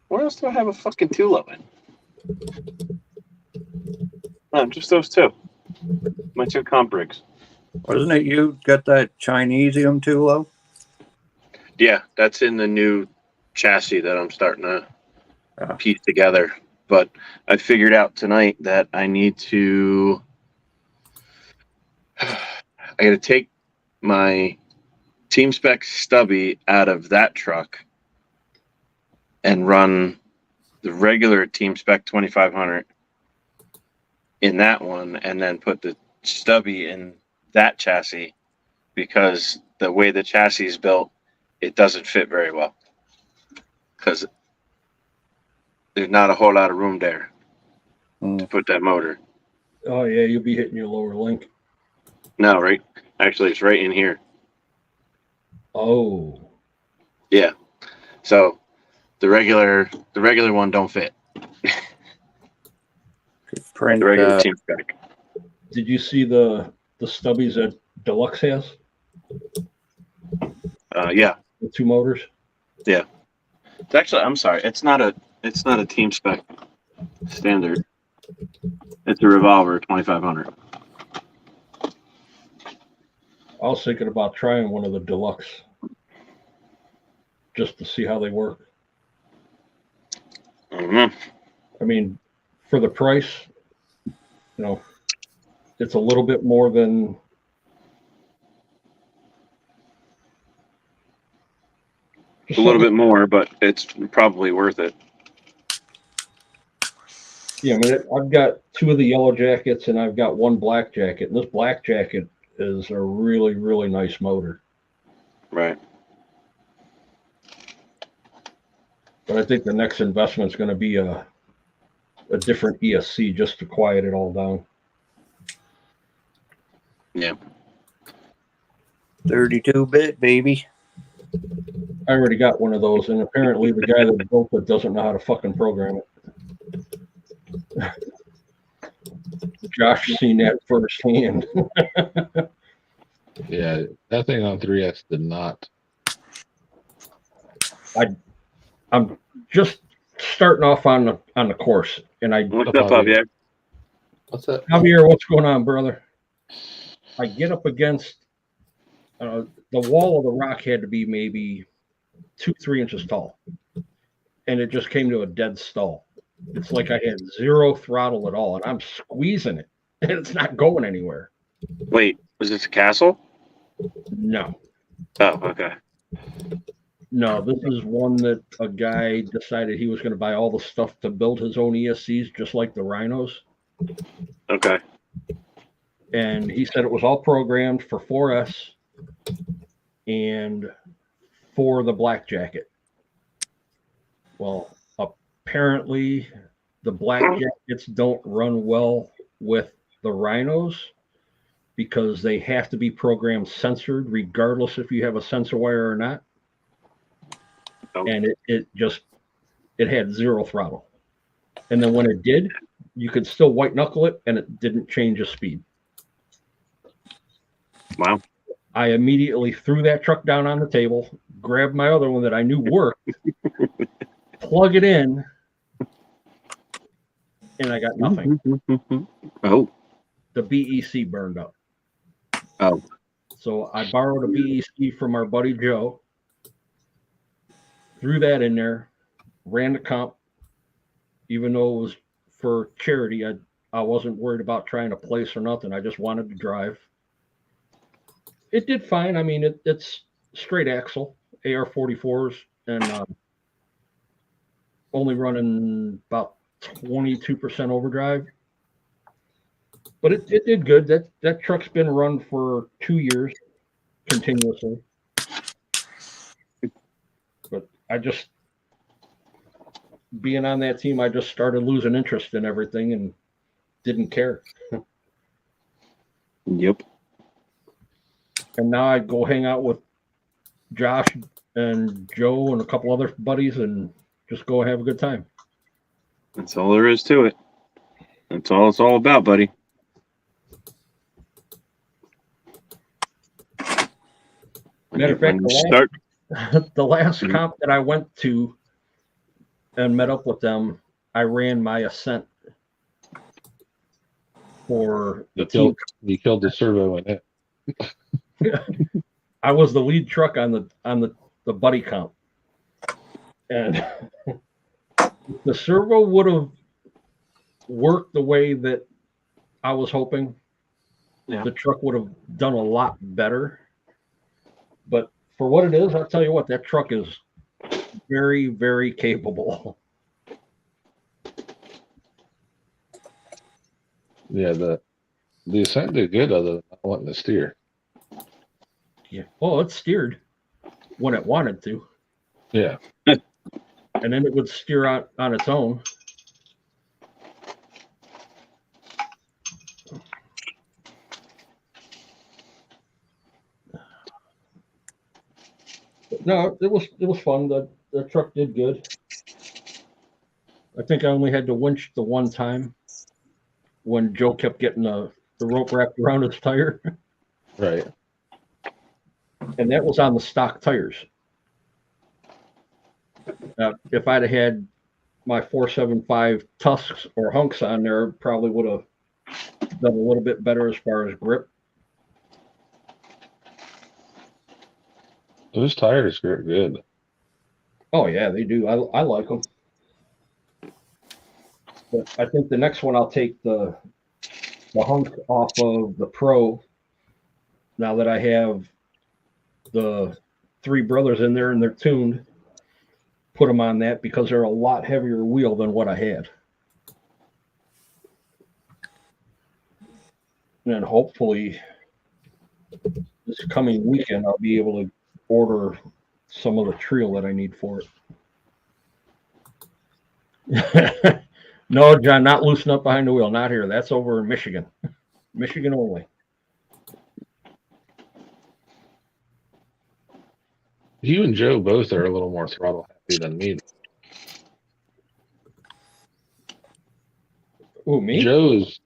Where else do I have a fucking 2-low in? No, just those two. My 2 comp rigs. Wasn't it you got that Chinesium 2-low? Yeah, that's in the new chassis that I'm starting to piece together. But I figured out tonight that I need to. I got to take my Team Spec stubby out of that truck and run the regular Team Spec 2500 in that one and then put the stubby in that chassis because the way the chassis is built, it doesn't fit very well because there's not a whole lot of room there to put that motor. Oh yeah, you'll be hitting your lower link. No, right? Actually, it's right in here. Oh. Yeah. So the regular one don't fit. Print, The regular team spec. Did you see the stubbies that Deluxe has? Yeah. The 2 motors? It's actually, I'm sorry, it's not a team spec standard. It's a revolver 2500. I was thinking about trying one of the Deluxe just to see how they work. Mm-hmm. I mean, for the price, you know, it's a little bit more than A little bit more, but it's probably worth it. Yeah, I mean, I've got 2 of the yellow jackets and I've got 1 black jacket. And this black jacket is a really, really nice motor. Right. But I think the next investment is going to be a different ESC just to quiet it all down. Yeah. 32-bit, baby. I already got one of those, and apparently the guy that built it doesn't know how to fucking program it. Josh seen that firsthand. Yeah, that thing on 3X did not. I'm just starting off on the course, and What's up, Javier? What's up? Javier, what's going on, brother? I get up against the wall of the rock had to be maybe 2-3 inches tall, and it just came to a dead stall. It's like I had 0 throttle at all, and I'm squeezing it, and it's not going anywhere. Wait, was this a castle? No, Oh, okay. no, this is one that a guy decided he was going to buy all the stuff to build his own ESCs, just like the Rhinos. Okay. And he said it was all programmed for 4S and for the black jacket. Well, apparently the black jackets don't run well with the Rhinos because they have to be programmed censored regardless if you have a sensor wire or not. Oh. And it had 0 throttle. And then when it did, you could still white knuckle it and it didn't change the speed. Wow. I immediately threw that truck down on the table, grabbed my other one that I knew worked, plug it in, and I got nothing. Oh. The BEC burned up. Oh. So I borrowed a BEC from our buddy Joe, threw that in there, ran the comp, even though it was for charity. I wasn't worried about trying to place or nothing. I just wanted to drive. It did fine. I mean, it's straight axle, AR44s, and only running about 22% overdrive. But it did good. That truck's been run for 2 years continuously. But I just, being on that team, I just started losing interest in everything and didn't care. Yep. And now I go hang out with Josh and Joe and a couple other buddies and just go have a good time. That's all there is to it. That's all it's all about, buddy. Matter of fact, the last comp that I went to and met up with them, I ran my Ascent for the team. You killed the servo in it. I was the lead truck on the buddy comp, and the servo would have worked the way that I was hoping. Yeah. The truck would have done a lot better. But for what it is, I'll tell you what, that truck is very, very capable. Yeah, the Ascent did good other than not wanting to steer. Yeah. Well, it steered when it wanted to, Yeah. and then it would steer on its own. But no, it was fun. The truck did good. I think I only had to winch the one time when Joe kept getting the rope wrapped around his tire, Right. and that was on the stock tires. If I'd have had my 475 Tusks or Hunks on there, probably would have done a little bit better as far as grip. Those tires are good. Oh yeah, they do. I like them. But I think the next one I'll take the hunk off of the Pro. Now that I have the three brothers in there and they're tuned, put them on that because they're a lot heavier wheel than what I had. And hopefully this coming weekend I'll be able to order some of the treel that I need for it. No, John, not loosen up behind the wheel. Not here. That's over in Michigan. Michigan only. You and Joe both are a little more throttle happy than me. Ooh, me? Joe is,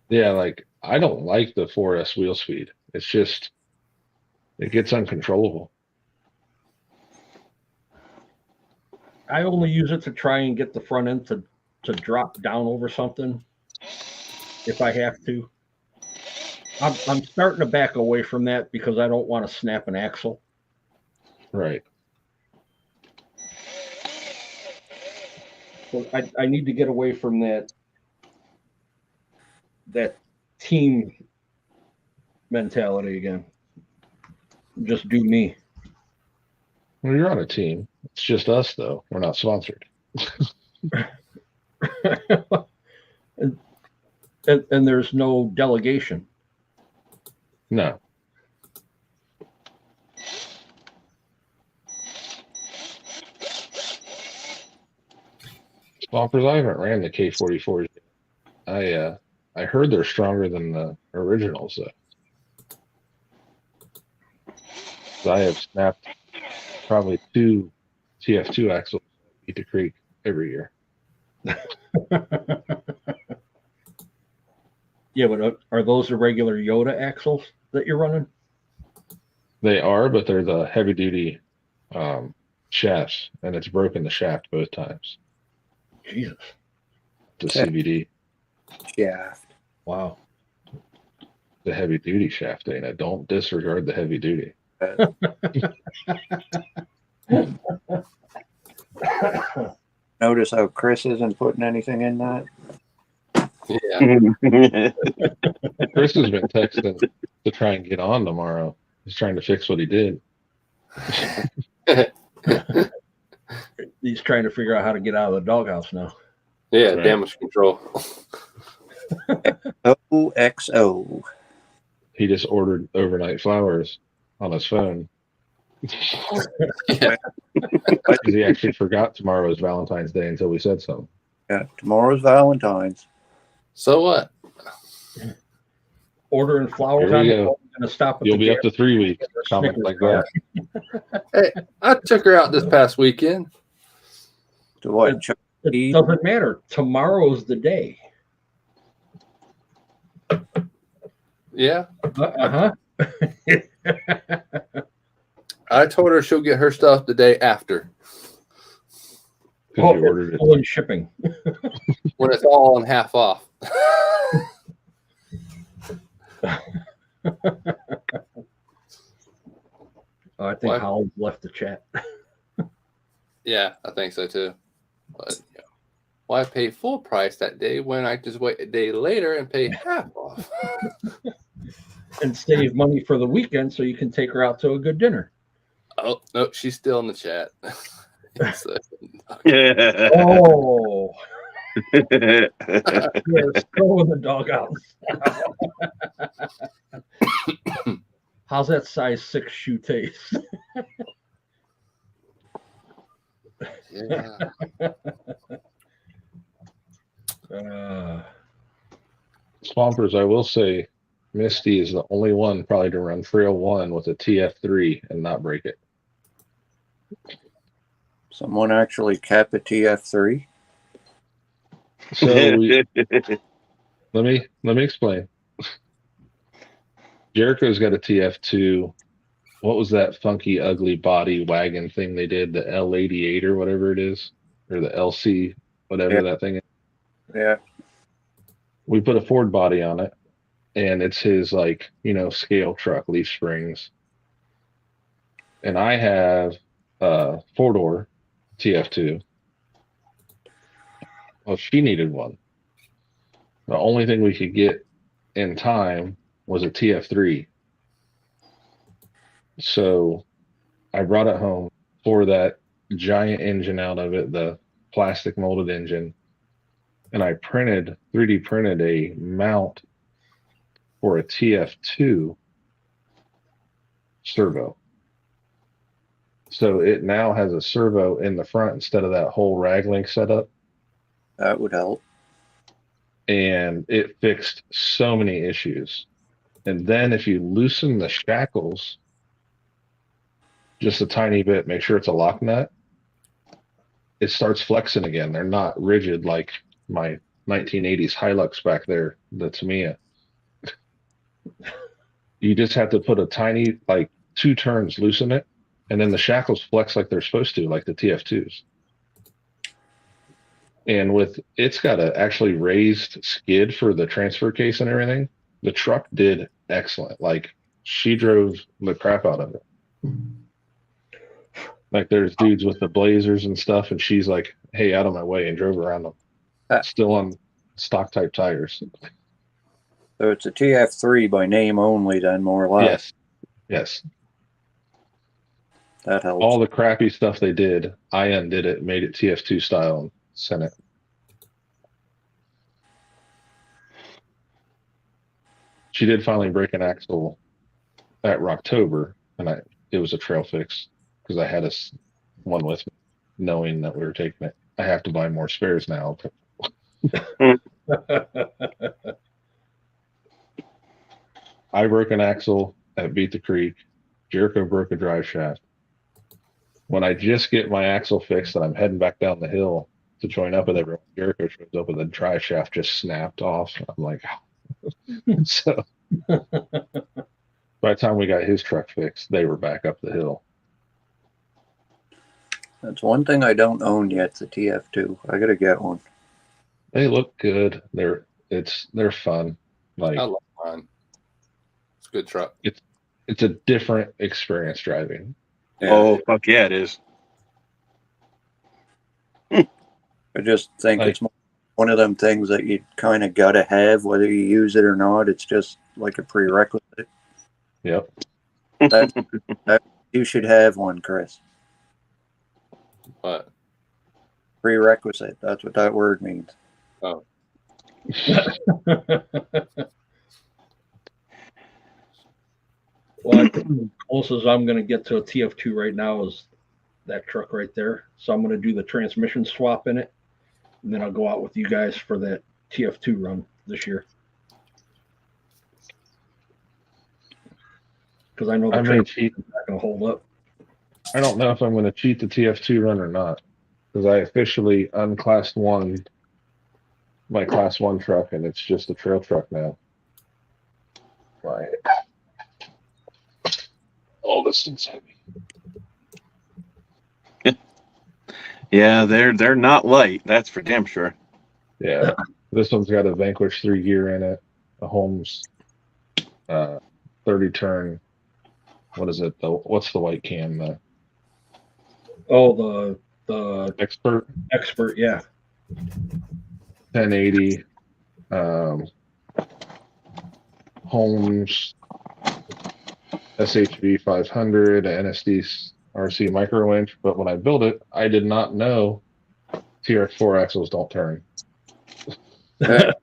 yeah, like I don't like the 4S wheel speed. It's just, it gets uncontrollable. I only use it to try and get the front end to drop down over something if I have to. I'm starting to back away from that because I don't want to snap an axle. Right. So I need to get away from that team mentality again. Just do me. Well, you're on a team. It's just us, though. We're not sponsored. and there's no delegation. No. Stompers, I haven't ran the K44s yet. I heard they're stronger than the originals, though. I have snapped probably 2 TF2 axles at Beat the Creek every year. Yeah, but are those the regular Yoda axles that you're running? They are, but they're the heavy duty shafts, and it's broken the shaft both times. Jesus. The CVD, Shaft. Wow. the heavy duty shaft, Dana. Don't disregard the heavy duty. Notice how Chris isn't putting anything in that. Yeah. Chris has been texting to try and get on tomorrow. He's trying to fix what he did. He's trying to figure out how to get out of the doghouse now. Yeah, Right. damage control. OXO. He just ordered overnight flowers on his phone. Yeah. Because he actually forgot tomorrow was Valentine's Day until we said so. Yeah, tomorrow's Valentine's. So what? Ordering flowers Here on we the go. phone, gonna stop at You'll the be up gas to 3 weeks. station. Comment like that. Hey, I took her out this past weekend. To what? Chuck It E. doesn't matter. Tomorrow's the day. Yeah. Uh-huh. I told her she'll get her stuff the day after Because you ordered it. Full in shipping. when it's all on half off. I think What? Howard left the chat. Yeah, I think so too. But yeah. Why pay full price that day when I just wait a day later and pay half off? And save money for the weekend so you can take her out to a good dinner. Oh no, she's still in the chat. So, Yeah. Oh. We're throwing the dog out. How's that size 6 shoe taste? Yeah. Swampers, I will say, Misty is the only one probably to run Trail 1 with a TF3 and not break it. Someone actually kept a TF3. So let me explain. Jericho's got a TF2. What was that funky, ugly body wagon thing they did? The L88 or whatever it is, or the LC, whatever that thing is. Yeah. We put a Ford body on it, and it's his scale truck, leaf springs. And I have a 4-door TF2. Well, she needed one. The only thing we could get in time was a TF3. So I brought it home, tore that giant engine out of it, the plastic molded engine, and I 3D printed a mount for a TF2 servo. So it now has a servo in the front instead of that whole rag link setup. That would help. And it fixed so many issues. And then if you loosen the shackles just a tiny bit, make sure it's a lock nut, it starts flexing again. They're not rigid like my 1980s Hilux back there, the Tamiya. You just have to put a tiny, 2 turns, loosen it, and then the shackles flex like they're supposed to, like the TF2s. And it's got a actually raised skid for the transfer case and everything. The truck did excellent. She drove the crap out of it. There's dudes with the Blazers and stuff, and she's like, "Hey, out of my way," and drove around them. Still on stock type tires. So it's a TF3 by name only, then, more or less. Yes. That helps. All the crappy stuff they did, I undid it, made it TF2 style, and sent it. She did finally break an axle at Rocktober, and it was a trail fix because I had one with me, knowing that we were taking it. I have to buy more spares now. I broke an axle at Beat the Creek. Jericho broke a drive shaft. When I just get my axle fixed and I'm heading back down the hill to join up with everyone, Jericho shows up and the drive shaft just snapped off. I'm like, so by the time we got his truck fixed, they were back up the hill. That's one thing I don't own yet, the TF2. I gotta get one. They look good. They're fun. I love mine. It's a good truck. It's a different experience driving. Yeah. Oh, fuck yeah, it is. I just think it's one of them things that you kind of gotta have, whether you use it or not. It's just like a prerequisite. Yep. That you should have one, Chris. What? Prerequisite. That's what that word means. Oh. Well, I think the closest I'm going to get to a TF2 right now is that truck right there. So I'm going to do the transmission swap in it, and then I'll go out with you guys for that TF2 run this year. Because I know the transmission is not going to hold up. I don't know if I'm going to cheat the TF2 run or not, because I officially unclassed my class 1 truck, and it's just a trail truck now. Oh, this thing's heavy. Yeah, they're not light. That's for damn sure. Yeah, this one's got a Vanquish 3 gear in it, a Holmes 30 turn. What is it? What's the white cam? The Expert, yeah. 1080. Holmes SHV 500, NSD RC micro winch. But when I built it, I did not know TRX4 axles don't turn. Because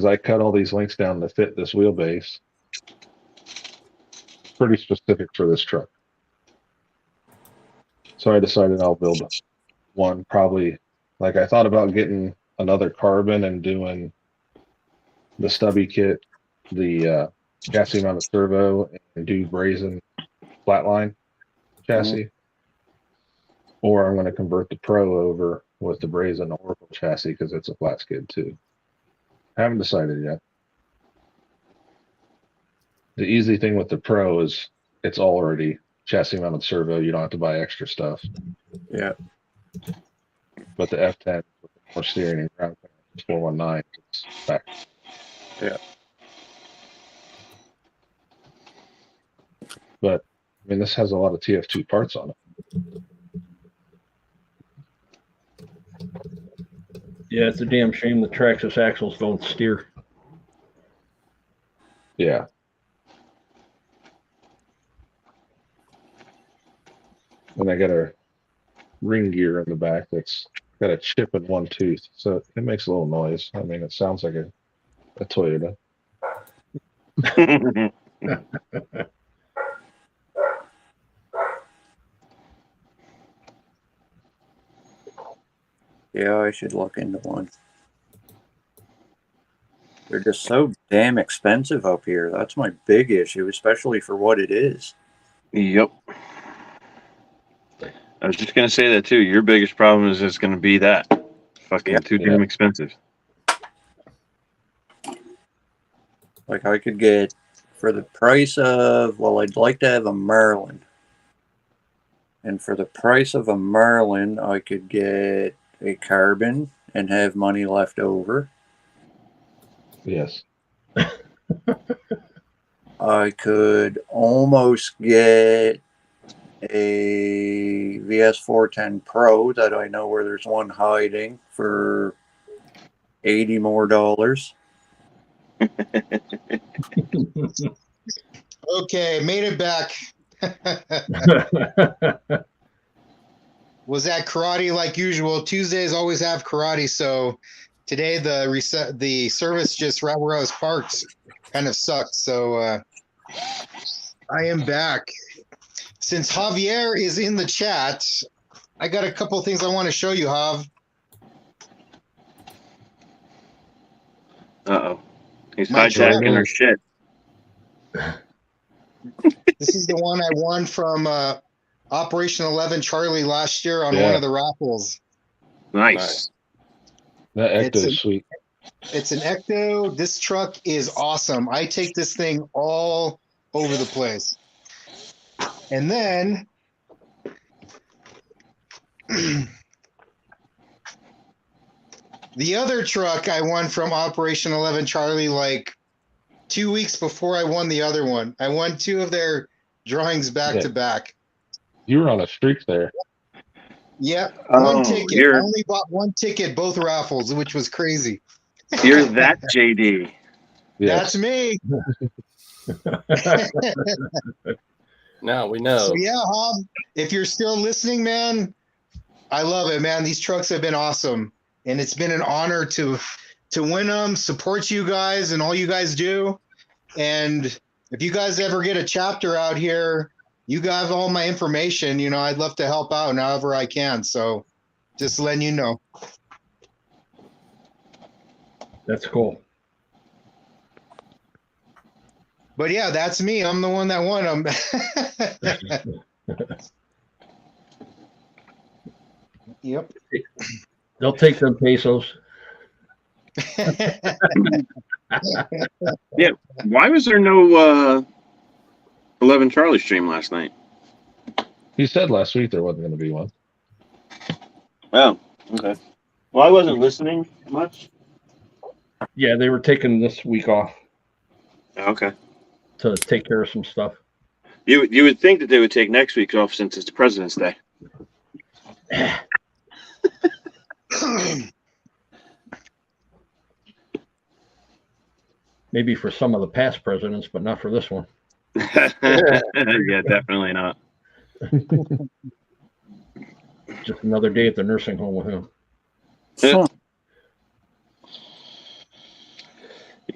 I cut all these links down to fit this wheelbase. Pretty specific for this truck. So I decided I'll build one probably, like I thought about getting another carbon and doing the stubby kit, the chassis mounted servo, and do brazen flatline chassis. Or I'm going to convert the Pro over with the brazen Oracle chassis because it's a flat skid too. Haven't decided yet. The easy thing with the Pro is it's already chassis mounted servo. You don't have to buy extra stuff. Yeah. But the F10 with more steering and ground clearance, 419, it's back. Yeah. But I mean, this has a lot of TF2 parts on it. Yeah, it's a damn shame the Traxxas axles don't steer. Yeah. And I got a ring gear in the back that's got a chip in one tooth, so it makes a little noise. I mean, it sounds like a Toyota. Yeah, I should look into one. They're just so damn expensive up here. That's my big issue, especially for what it is. Yep. I was just gonna say that too. Your biggest problem is it's gonna be that fucking too damn expensive. Like I could get for the price of, well, I'd like to have a Merlin. And for the price of a Merlin, I could get a carbon and have money left over. Yes. I could almost get a VS410 Pro that I know where there's one hiding for $80 more. Okay, made it back. Was at karate like usual. Tuesdays always have karate, so today the service just right where I was parked kind of sucked. So I am back. Since Javier is in the chat, I got a couple of things I want to show you, Jav. Uh-oh. He's My hijacking our shit. This is the one I won from Operation 11 Charlie last year on one of the raffles. Nice. That Ecto is sweet. It's an Ecto. This truck is awesome. I take this thing all over the place. And then the other truck I won from Operation 11 Charlie like 2 weeks before I won the other one. I won two of their drawings back to back. You were on a streak there. Yep. One ticket. I only bought one ticket, both raffles, which was crazy. You're that JD. Yes. That's me. Now we know. So yeah, Hob, if you're still listening, man, I love it, man. These trucks have been awesome. And it's been an honor to win them, support you guys and all you guys do. And if you guys ever get a chapter out here, you guys have all my information. You know, I'd love to help out however I can. So just letting you know. That's cool. But yeah, that's me. I'm the one that won them. Yep. They'll take them pesos. Yeah. Why was there no 11 Charlie stream last night? He said last week there wasn't going to be one. Oh, okay. Well, I wasn't listening much. Yeah, they were taking this week off Okay. to take care of some stuff. You would think that they would take next week off since it's President's Day. Maybe for some of the past presidents, but not for this one. Yeah, definitely not. Just another day at the nursing home with him. You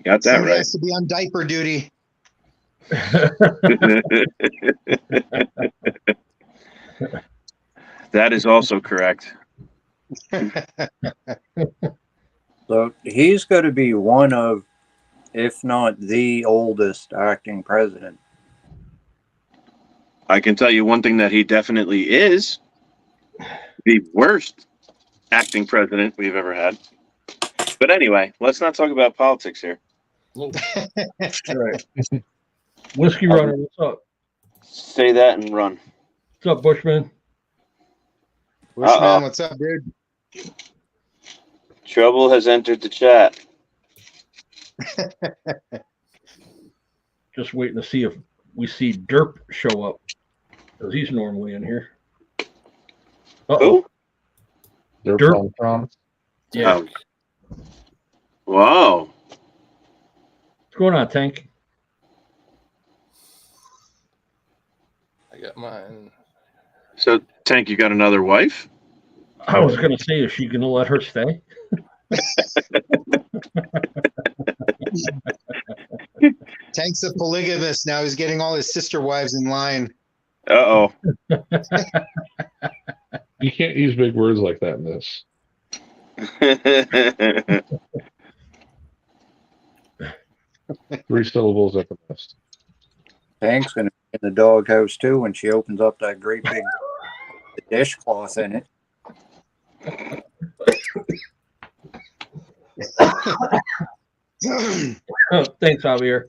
got that Somebody right. has to be on diaper duty. That is also correct. So he's going to be one of, if not the oldest acting president. I can tell you one thing that he definitely is: the worst acting president we've ever had. But anyway, let's not talk about politics here. All right. Whiskey Runner, what's up? Say that and run. What's up, Bushman? Bushman, Uh-oh. what's up, dude? Trouble has entered the chat. Just waiting to see if we see Derp show up, because he's normally in here. Uh-oh. Who? Derp. Prom. Yeah. Oh. Whoa. What's going on, Tank? I got mine. So, Tank, you got another wife? I was going to say, is she going to let her stay? Tank's a polygamist now. He's getting all his sister wives in line. Uh-oh. You can't use big words like that in this. 3 syllables at the best. Tank's going to be in the doghouse too when she opens up that great big dishcloth in it. Oh, thanks, Javier.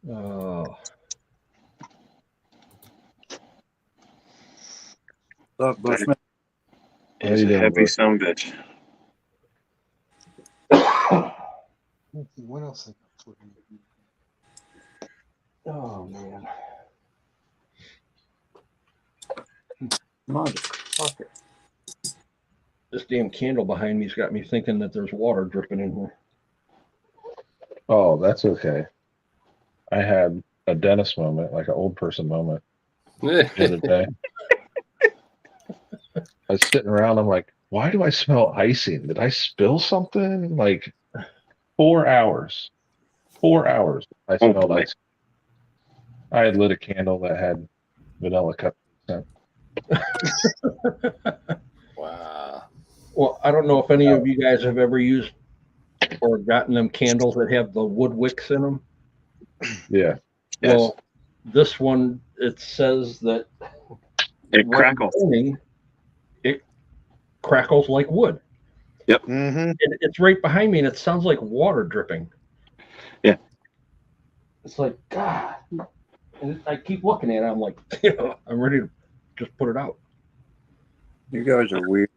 Oh, What's up, Bushman? It's a heavy son bitch. What else? oh man. Motherfucker. This damn candle behind me's got me thinking that there's water dripping in here. Oh, that's okay. I had a dentist moment, like an old person moment the other day. I was sitting around, I'm like, why do I smell icing? Did I spill something? Like 4 hours. 4 hours I smelled boy. icing. I had lit a candle that had vanilla cup scent. Wow. Well, I don't know if any of you guys have ever used or gotten them candles that have the wood wicks in them. Yeah. Yes. Well, this one, it says that It when crackles. burning, it crackles like wood. Mm-hmm. It's right behind me, and it sounds like water dripping. Yeah. It's like, God. And I keep looking at it. I'm like, I'm ready to just put it out. You guys are weird.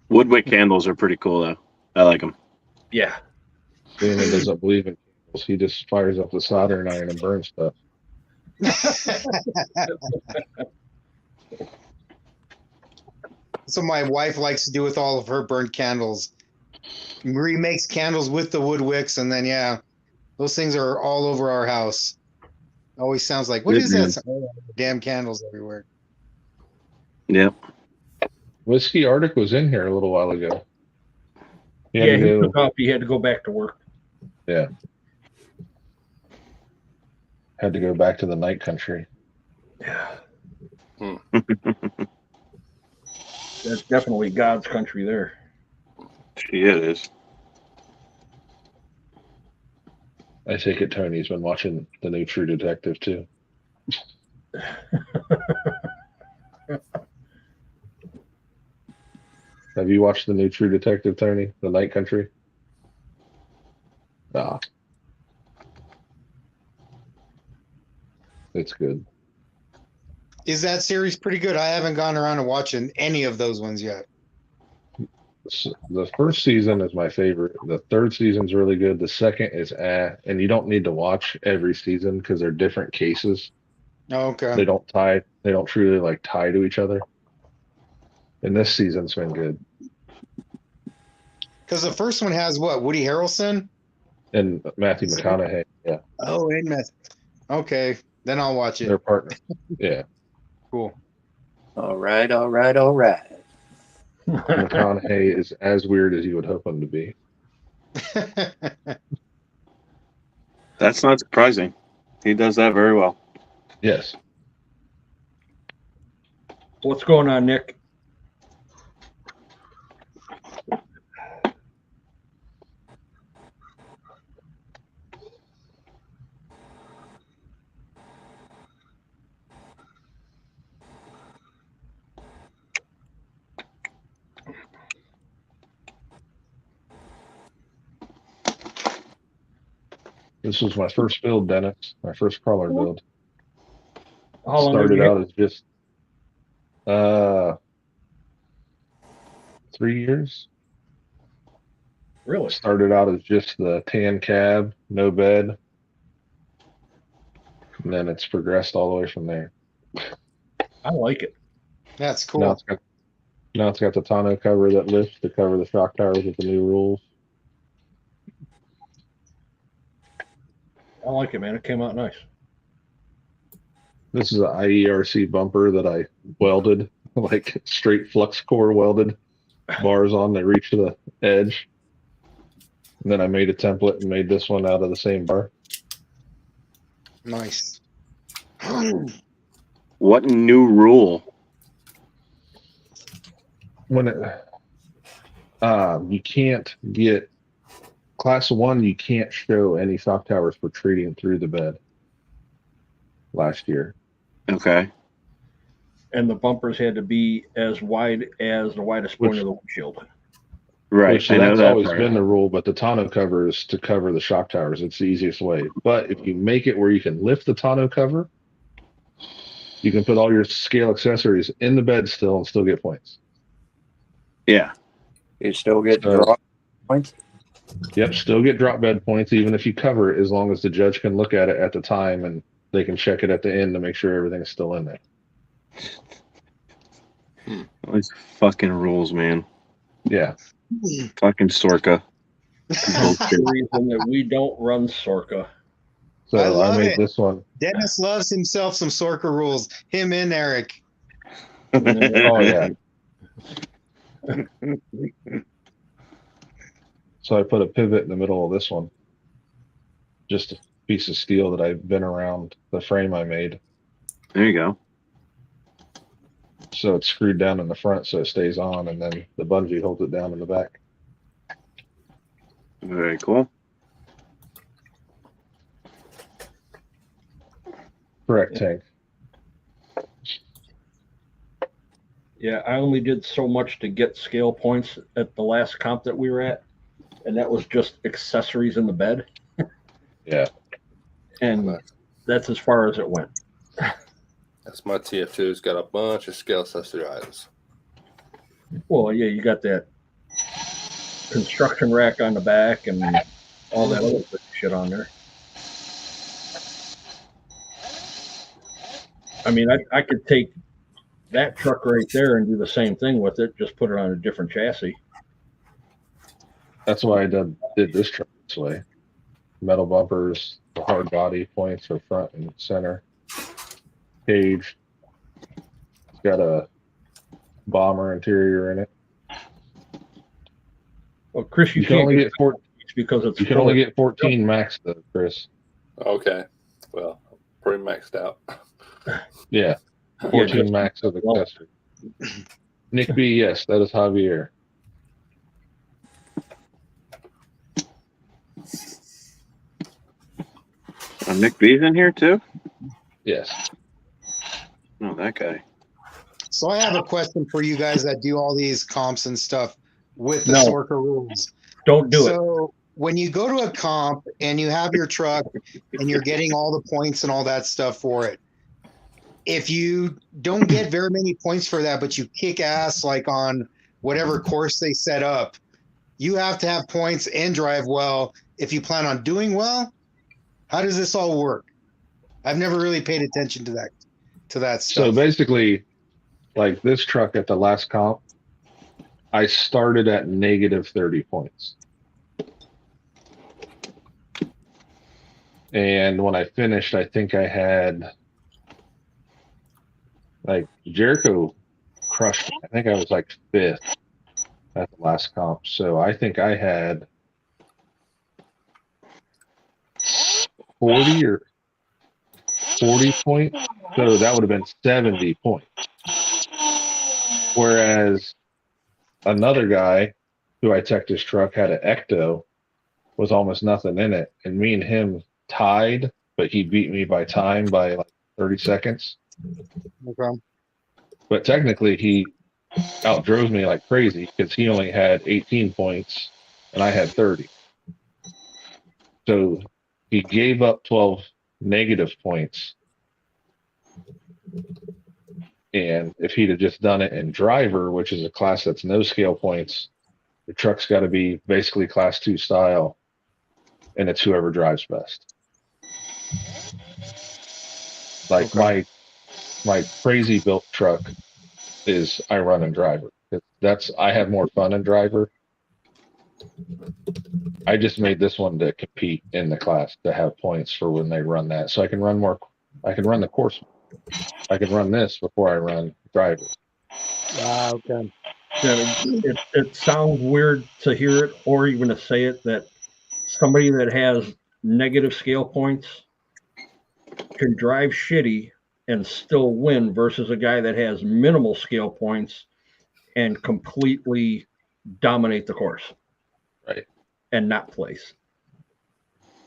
Woodwick candles are pretty cool, though. I like them. Yeah. Damon doesn't believe in candles. He just fires up the soldering iron and burns stuff. That's what my wife likes to do with all of her burnt candles. Marie makes candles with the wood wicks, and then those things are all over our house. Always sounds like, what is that? Oh, damn candles everywhere. Yep. Whiskey Arctic was in here a little while ago. He had Yeah, to he go- took off. He had to go back to work. Yeah. Had to go back to the night country. Yeah. That's definitely God's country there. She is. I take it Tony's been watching the new True Detective too. Have you watched the new True Detective, Tony? The Night Country? Ah. It's good. Is that series pretty good? I haven't gone around and watching any of those ones yet. The first season is my favorite. The third season's really good. The second is and you don't need to watch every season because they're different cases. Oh, okay. They don't truly like tie to each other. And this season's been good. Because the first one has what? Woody Harrelson? And Matthew McConaughey, yeah. Oh, and Matthew. Okay. Then I'll watch They're it. partners. Yeah. Cool. All right, all right, all right. McConaughey is as weird as you would hope him to be. That's not surprising. He does that very well. Yes. What's going on, Nick? This was my first build, Dennis. My first crawler build. How long have Started you out as just 3 years. really? Started out as just the tan cab, no bed. And then it's progressed all the way from there. I like it. That's Now cool. it's got the tonneau cover that lifts to cover the shock towers with the new rules. I like it, man. It came out nice. This is an IERC bumper that I welded, like straight flux core welded bars on that reach to the edge. And then I made a template and made this one out of the same bar. Nice. What new rule? When you can't get class 1, you can't show any shock towers protruding through the bed last year. Okay. And the bumpers had to be as wide as the widest point of the windshield. Right. Which I know that's that always part. been the rule, but the tonneau cover is to cover the shock towers. It's the easiest way. But if you make it where you can lift the tonneau cover, you can put all your scale accessories in the bed still and still get points. Yeah. You still get So- drop points? Yep, still get drop bed points even if you cover it, as long as the judge can look at it at the time and they can check it at the end to make sure everything's still in there. All these fucking rules, man. Yeah. Fucking Sorka. That's the reason that we don't run Sorka. So I I, love made it. this one. Dennis loves himself some Sorka rules. Him and Eric. Oh yeah. So I put a pivot in the middle of this one. Just a piece of steel that I bent around the frame I made. There you go. So it's screwed down in the front so it stays on, and then the bungee holds it down in the back. Very cool. Correct, Tank. Yeah, I only did so much to get scale points at the last comp that we were at, and that was just accessories in the bed. Yeah. And that's as far as it went. That's my TF2. It's got a bunch of scale accessory items. Well, yeah, you got that construction rack on the back and all that other shit on there. I mean, I could take that truck right there and do the same thing with it, just put it on a different chassis. That's why I did this truck this way. Metal bumpers, the hard body points for front and center. Cage. It's got a bomber interior in it. Well, Chris, You can only get 14. because it's You can only get 14 max though, Chris. Okay. Well, pretty maxed out. Yeah, 14 max of accessory. Nick B, yes, that is Javier. Nick B's in here too? Yes. Oh, that guy. So I have a question for you guys that do all these comps and stuff with the No. Sorka rules. Don't do it. So when you go to a comp and you have your truck and you're getting all the points and all that stuff for it, if you don't get very many points for that, but you kick ass like on whatever course they set up, you have to have points and drive well if you plan on doing well. How does this all work? I've never really paid attention to that stuff. So basically, like this truck at the last comp, I started at negative 30 points. And when I finished, I think I had Like Jericho crushed me. I think I was like 5th at the last comp. So I think I had 40 or 40 points. So that would have been 70 points. Whereas another guy who I teched his truck had an Ecto with almost nothing in it. And me and him tied, but he beat me by time by like 30 seconds. Okay. But technically, he outdrove me like crazy because he only had 18 points and I had 30. So he gave up 12 negative points. And if he'd have just done it in driver, which is a class that's no scale points, the truck's got to be basically class 2 style, and it's whoever drives best. Like Okay. my crazy built truck is I run in driver. I have more fun in driver. I just made this one to compete in the class to have points for when they run that, so I can run more. I can run the course. I can run this before I run driver. Okay. It sounds weird to hear it or even to say it that somebody that has negative scale points can drive shitty and still win versus a guy that has minimal scale points and completely dominate the course. Right. And not place.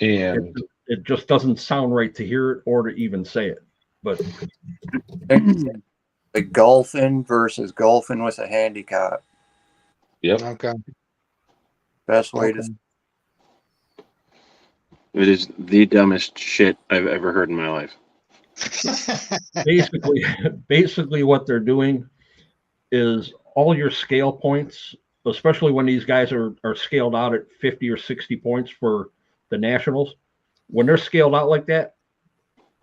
And it just doesn't sound right to hear it or to even say it. But the golfing versus golfing with a handicap. yep. Okay. Best way to. It is the dumbest shit I've ever heard in my life. basically what they're doing is all your scale points, especially when these guys are scaled out at 50 or 60 points for the nationals, when they're scaled out like that,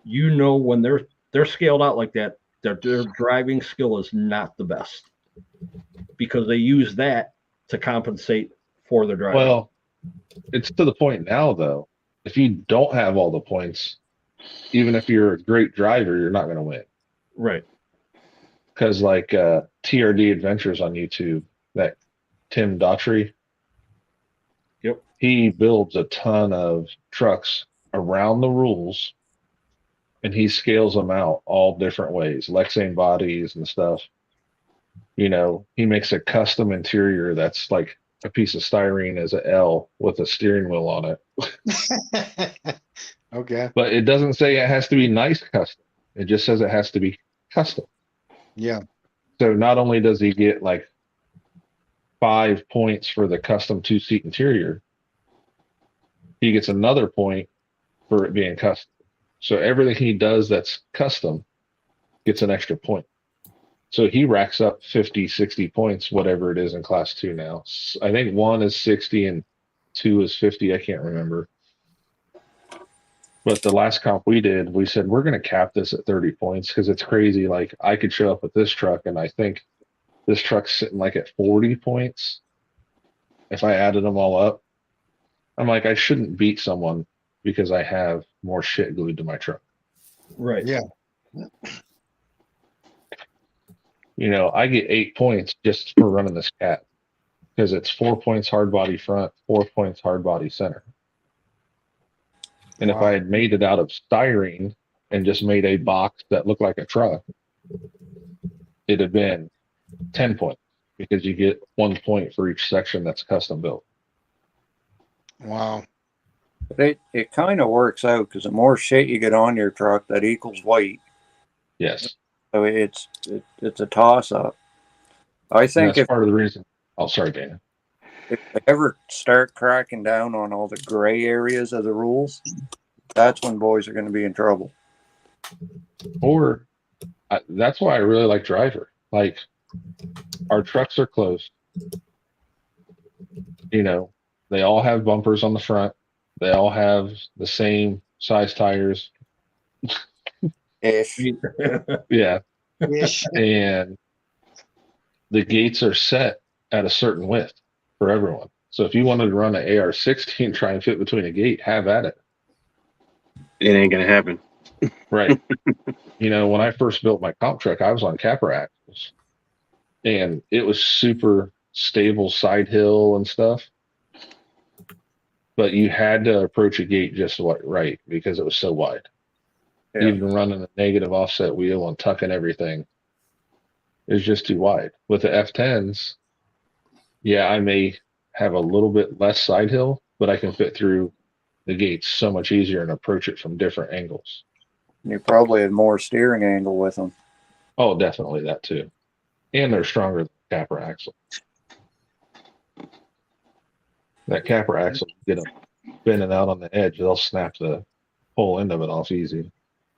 you know, when they're scaled out like that, their driving skill is not the best because they use that to compensate for their driving. Well, it's to the point now though. If you don't have all the points, even if you're a great driver, you're not going to win. Right. Because like TRD Adventures on YouTube, that Tim Daughtry, yep, he builds a ton of trucks around the rules, and he scales them out all different ways, Lexane bodies and stuff. You know, he makes a custom interior that's like a piece of styrene as an L with a steering wheel on it. Okay. But it doesn't say it has to be nice custom. It just says it has to be custom. Yeah. So not only does he get like 5 points for the custom 2-seat interior, he gets another point for it being custom. So everything he does that's custom gets an extra point. So he racks up 50, 60 points, whatever it is in class 2 now. I think 1 is 60 and 2 is 50. I can't remember. But the last comp we did, we said, we're going to cap this at 30 points because it's crazy. Like I could show up with this truck and I think this truck's sitting like at 40 points. If I added them all up, I'm like, I shouldn't beat someone because I have more shit glued to my truck. Right. Yeah. You know, I get 8 points just for running this cat because it's 4 points hard body front, 4 points hard body center. And if I had made it out of styrene and just made a box that looked like a truck, it'd have been 10 points because you get 1 point for each section that's custom built. Wow. But it kind of works out because the more shit you get on your truck, that equals weight. Yes. So it's a toss up. I think that's part of the reason. Oh, sorry, Dana. If they ever start cracking down on all the gray areas of the rules, that's when boys are going to be in trouble. Or that's why I really like driver. Like our trucks are closed. You know, they all have bumpers on the front. They all have the same size tires. Ish. Yeah. Ish. And the gates are set at a certain width for everyone. So if you wanted to run an AR-16, try and fit between a gate, have at it. It ain't gonna happen. Right. You know, when I first built my comp truck, I was on capper axles, and it was super stable side hill and stuff. But you had to approach a gate just right because it was so wide. Yeah. Even running a negative offset wheel and tucking everything is just too wide. With the F10s, yeah, I may have a little bit less side hill, but I can fit through the gates so much easier and approach it from different angles. You probably had more steering angle with them. Oh, definitely that too. And they're stronger than capper axle. That capper axle, get them bending out on the edge, they'll snap the whole end of it off easy.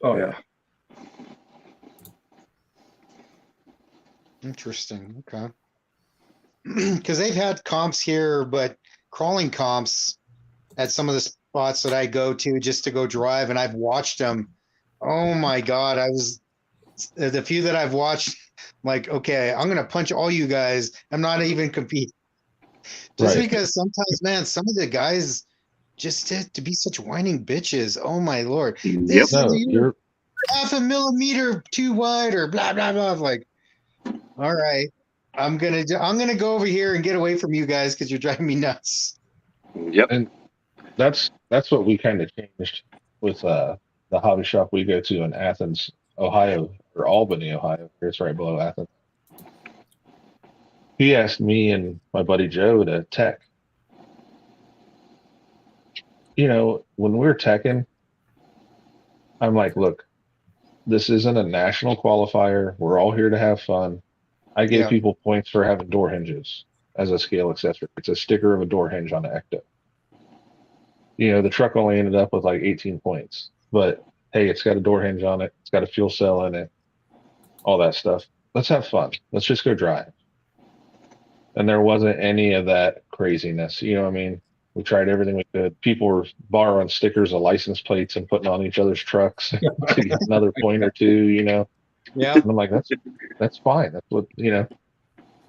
Oh yeah. Interesting. Okay. Because they've had comps here, but crawling comps at some of the spots that I go to just to go drive, and I've watched them. Oh my God. The few that I've watched, like, okay, I'm going to punch all you guys. I'm not even competing. Just Right. because sometimes, man, some of the guys just to be such whining bitches. Oh my Lord. This No, you're half a millimeter too wide or blah, blah, blah. Like, all right, I'm going to go over here and get away from you guys because you're driving me nuts. Yep. and that's what we kind of changed with the hobby shop we go to in Athens, Ohio, or Albany, Ohio. It's right below Athens. He asked me and my buddy Joe to tech. You know, when we're teching, I'm like, look, this isn't a national qualifier. We're all here to have fun. I gave Yeah. people points for having door hinges as a scale accessory. It's a sticker of a door hinge on an Ecto. You know, the truck only ended up with like 18 points, but hey, it's got a door hinge on it. It's got a fuel cell in it, all that stuff. Let's have fun. Let's just go drive. And there wasn't any of that craziness. You know what I mean? We tried everything we could. People were borrowing stickers of license plates and putting on each other's trucks to get another point or two, you know? Yeah. And I'm like, that's fine. That's what, you know,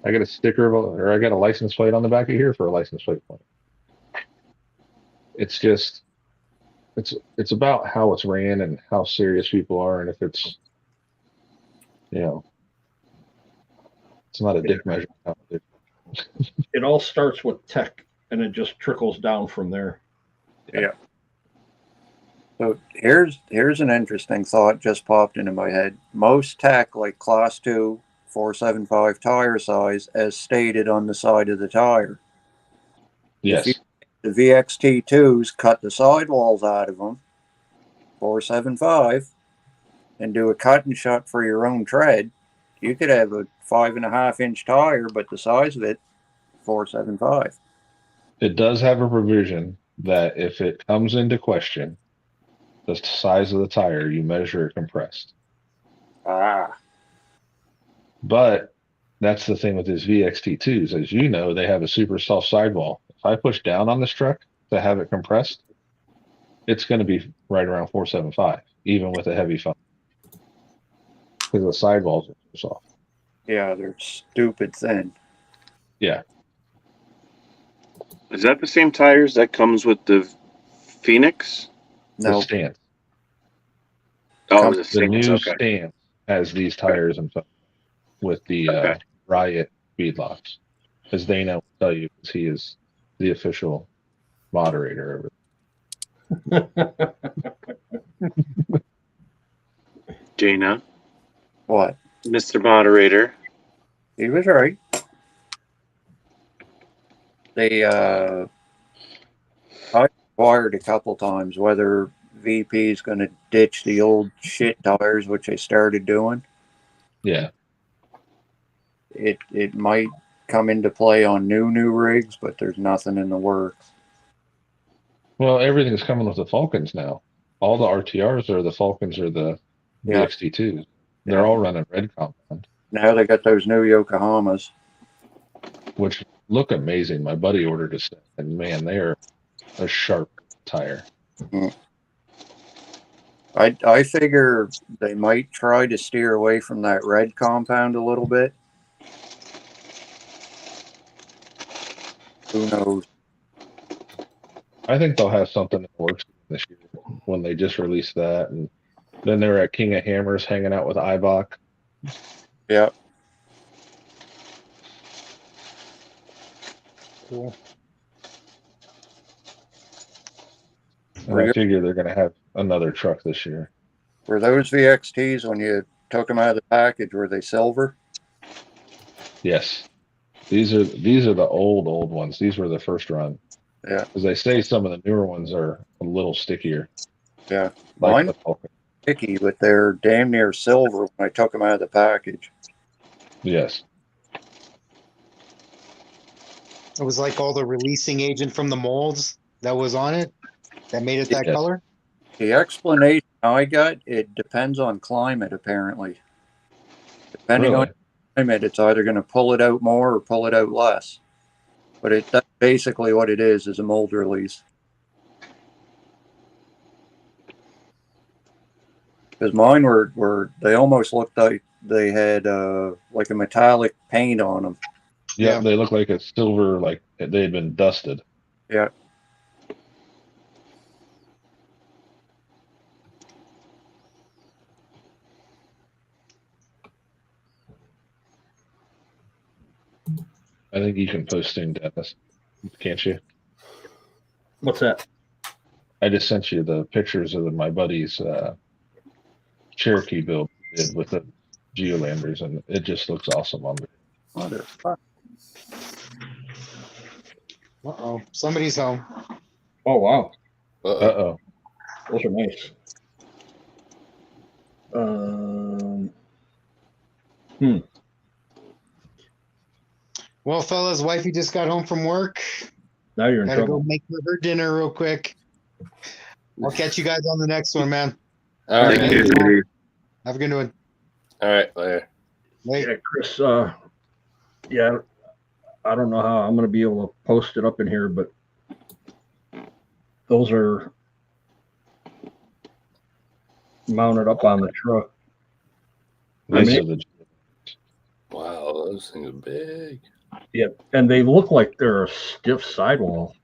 I got a sticker or I got a license plate on the back of here for a license plate point. It's just, it's about how it's ran and how serious people are. And if it's, you know, it's not a dick measure competition. It all starts with tech and it just trickles down from there. Yeah. So here's an interesting thought just popped into my head. Most tech, like Class 2 475 tire size, as stated on the side of the tire. Yes. The VXT2s cut the sidewalls out of them, 475, and do a cut and shut for your own tread. You could have a 5.5-inch tire, but the size of it, 475. It does have a provision that if it comes into question, the size of the tire, you measure it compressed. Ah. But that's the thing with these VXT2s. As you know, they have a super soft sidewall. If I push down on this truck to have it compressed, it's going to be right around 475, even with a heavy phone. Because the sidewalls are so soft. Yeah, they're stupid thin. Yeah. Is that the same tires that comes with the Phoenix? The No, stance. Oh, The the The Stance. new Okay. stance has these tires in front with the Okay. Riot feedlocks. As Dana will tell you, because he is the official moderator of it. Dana, what? Mr. Moderator. He was right. They I inquired a couple times whether VP is going to ditch the old shit tires, which they started doing. Yeah. It might come into play on new rigs, but there's nothing in the works. Well, everything's coming with the Falcons now. All the RTRs are the Falcons or the Yeah. VXT2s. They're Yeah. all running red compound, Now they got those new Yokohamas. which look amazing. My buddy ordered a set, and man, they are a sharp tire. I figure they might try to steer away from that red compound a little bit. Who knows? I think they'll have something in the works this year when they just release that, and Then they were at King of Hammers hanging out with Ibach. Yeah. Cool. And I figure they're going to have another truck this year. Were those VXTs when you took them out of the package? Were they silver? Yes. These are the old ones. These were the first run. Yeah. Because they say some of the newer ones are a little stickier. Yeah. Like Mine the Falcon. sticky, but they're damn near silver when I took them out of the package. Yes. It was like all the releasing agent from the molds that was on it that made it that Yes. color. The explanation I got, it depends on climate, apparently. Depending on Really? climate, it's either going to pull it out more or pull it out less. But that's basically what it is a mold release. Because mine were they almost looked like they had like a metallic paint on them. Yeah, Yeah. they look like a silver, like they had been dusted. Yeah. I think you can post soon, Dennis. Can't you? What's that? I just sent you the pictures of my buddy's Cherokee build he did with the Geolanders, and it just looks awesome on there. Motherfucker. Uh-oh. Somebody's home. Oh, wow. Uh-oh. Those are nice. Well, fellas, wifey just got home from work. Now you're in Gotta trouble. go make her dinner real quick. I'll catch you guys on the next one, man. All right. Thank man. you. Have a good one. All right. Later. Hey. Yeah, Chris, yeah, I don't know how I'm going to be able to post it up in here, but those are mounted up on the truck. These are the Wow, those things are big. Yeah, and they look like they're a stiff sidewall.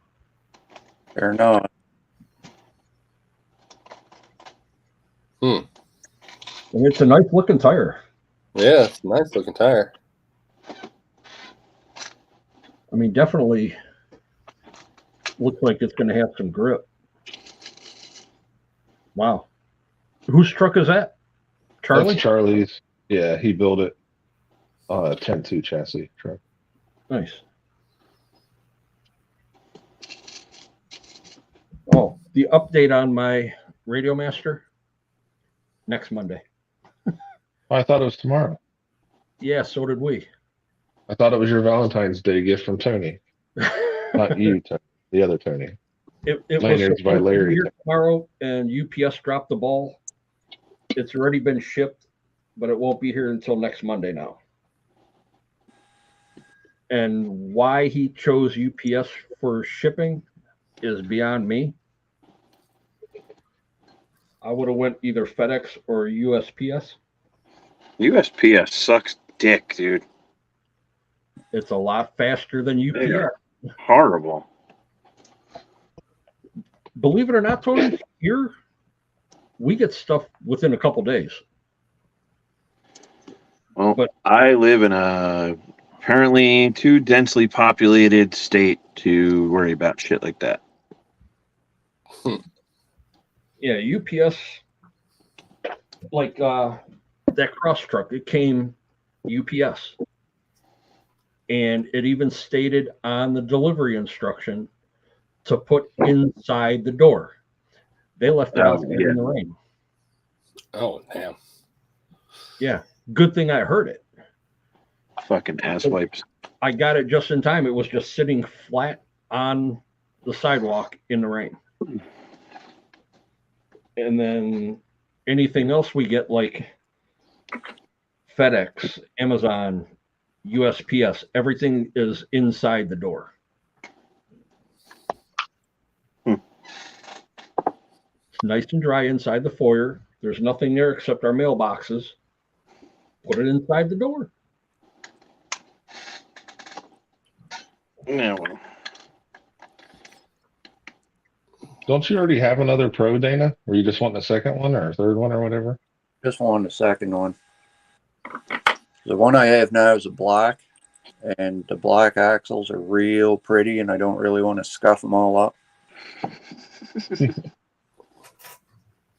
They're not. And it's a nice looking tire. Yeah, it's a nice looking tire. I mean, definitely looks like it's going to have some grip. Wow. Whose truck is that? Charlie? That's Charlie's. Yeah, he built it on a 10-2 chassis truck. Nice. Oh, the update on my Radio Master next Monday. I thought it was tomorrow. Yeah, so did we. I thought it was your Valentine's Day gift from Tony. Not you, Tony. The other Tony. It was Lanyards by supposed to be Larry. here tomorrow, and UPS dropped the ball. It's already been shipped, but it won't be here until next Monday now. And why he chose UPS for shipping is beyond me. I would have went either FedEx or USPS. USPS sucks dick, dude. It's a lot faster than They UPS. are horrible. Believe it or not, Tony, here we get stuff within a couple days. Well, But- I live in a apparently too densely populated state to worry about shit like that. Yeah, UPS, like that cross truck, it came UPS. And it even stated on the delivery instruction to put inside the door. They left it out there in the rain. Oh, damn. Yeah, good thing I heard it. Fucking ass wipes. I got it just in time. It was just sitting flat on the sidewalk in the rain. And then anything else we get, like FedEx, Amazon, USPS, everything is inside the door. It's nice and dry inside the foyer. There's nothing there except our mailboxes. Put it inside the door. No. Don't you already have another Pro, Dana? Or you just want the second one or third one or whatever? Just wanted the second one. The one I have now is a black, and the black axles are real pretty, and I don't really want to scuff them all up. So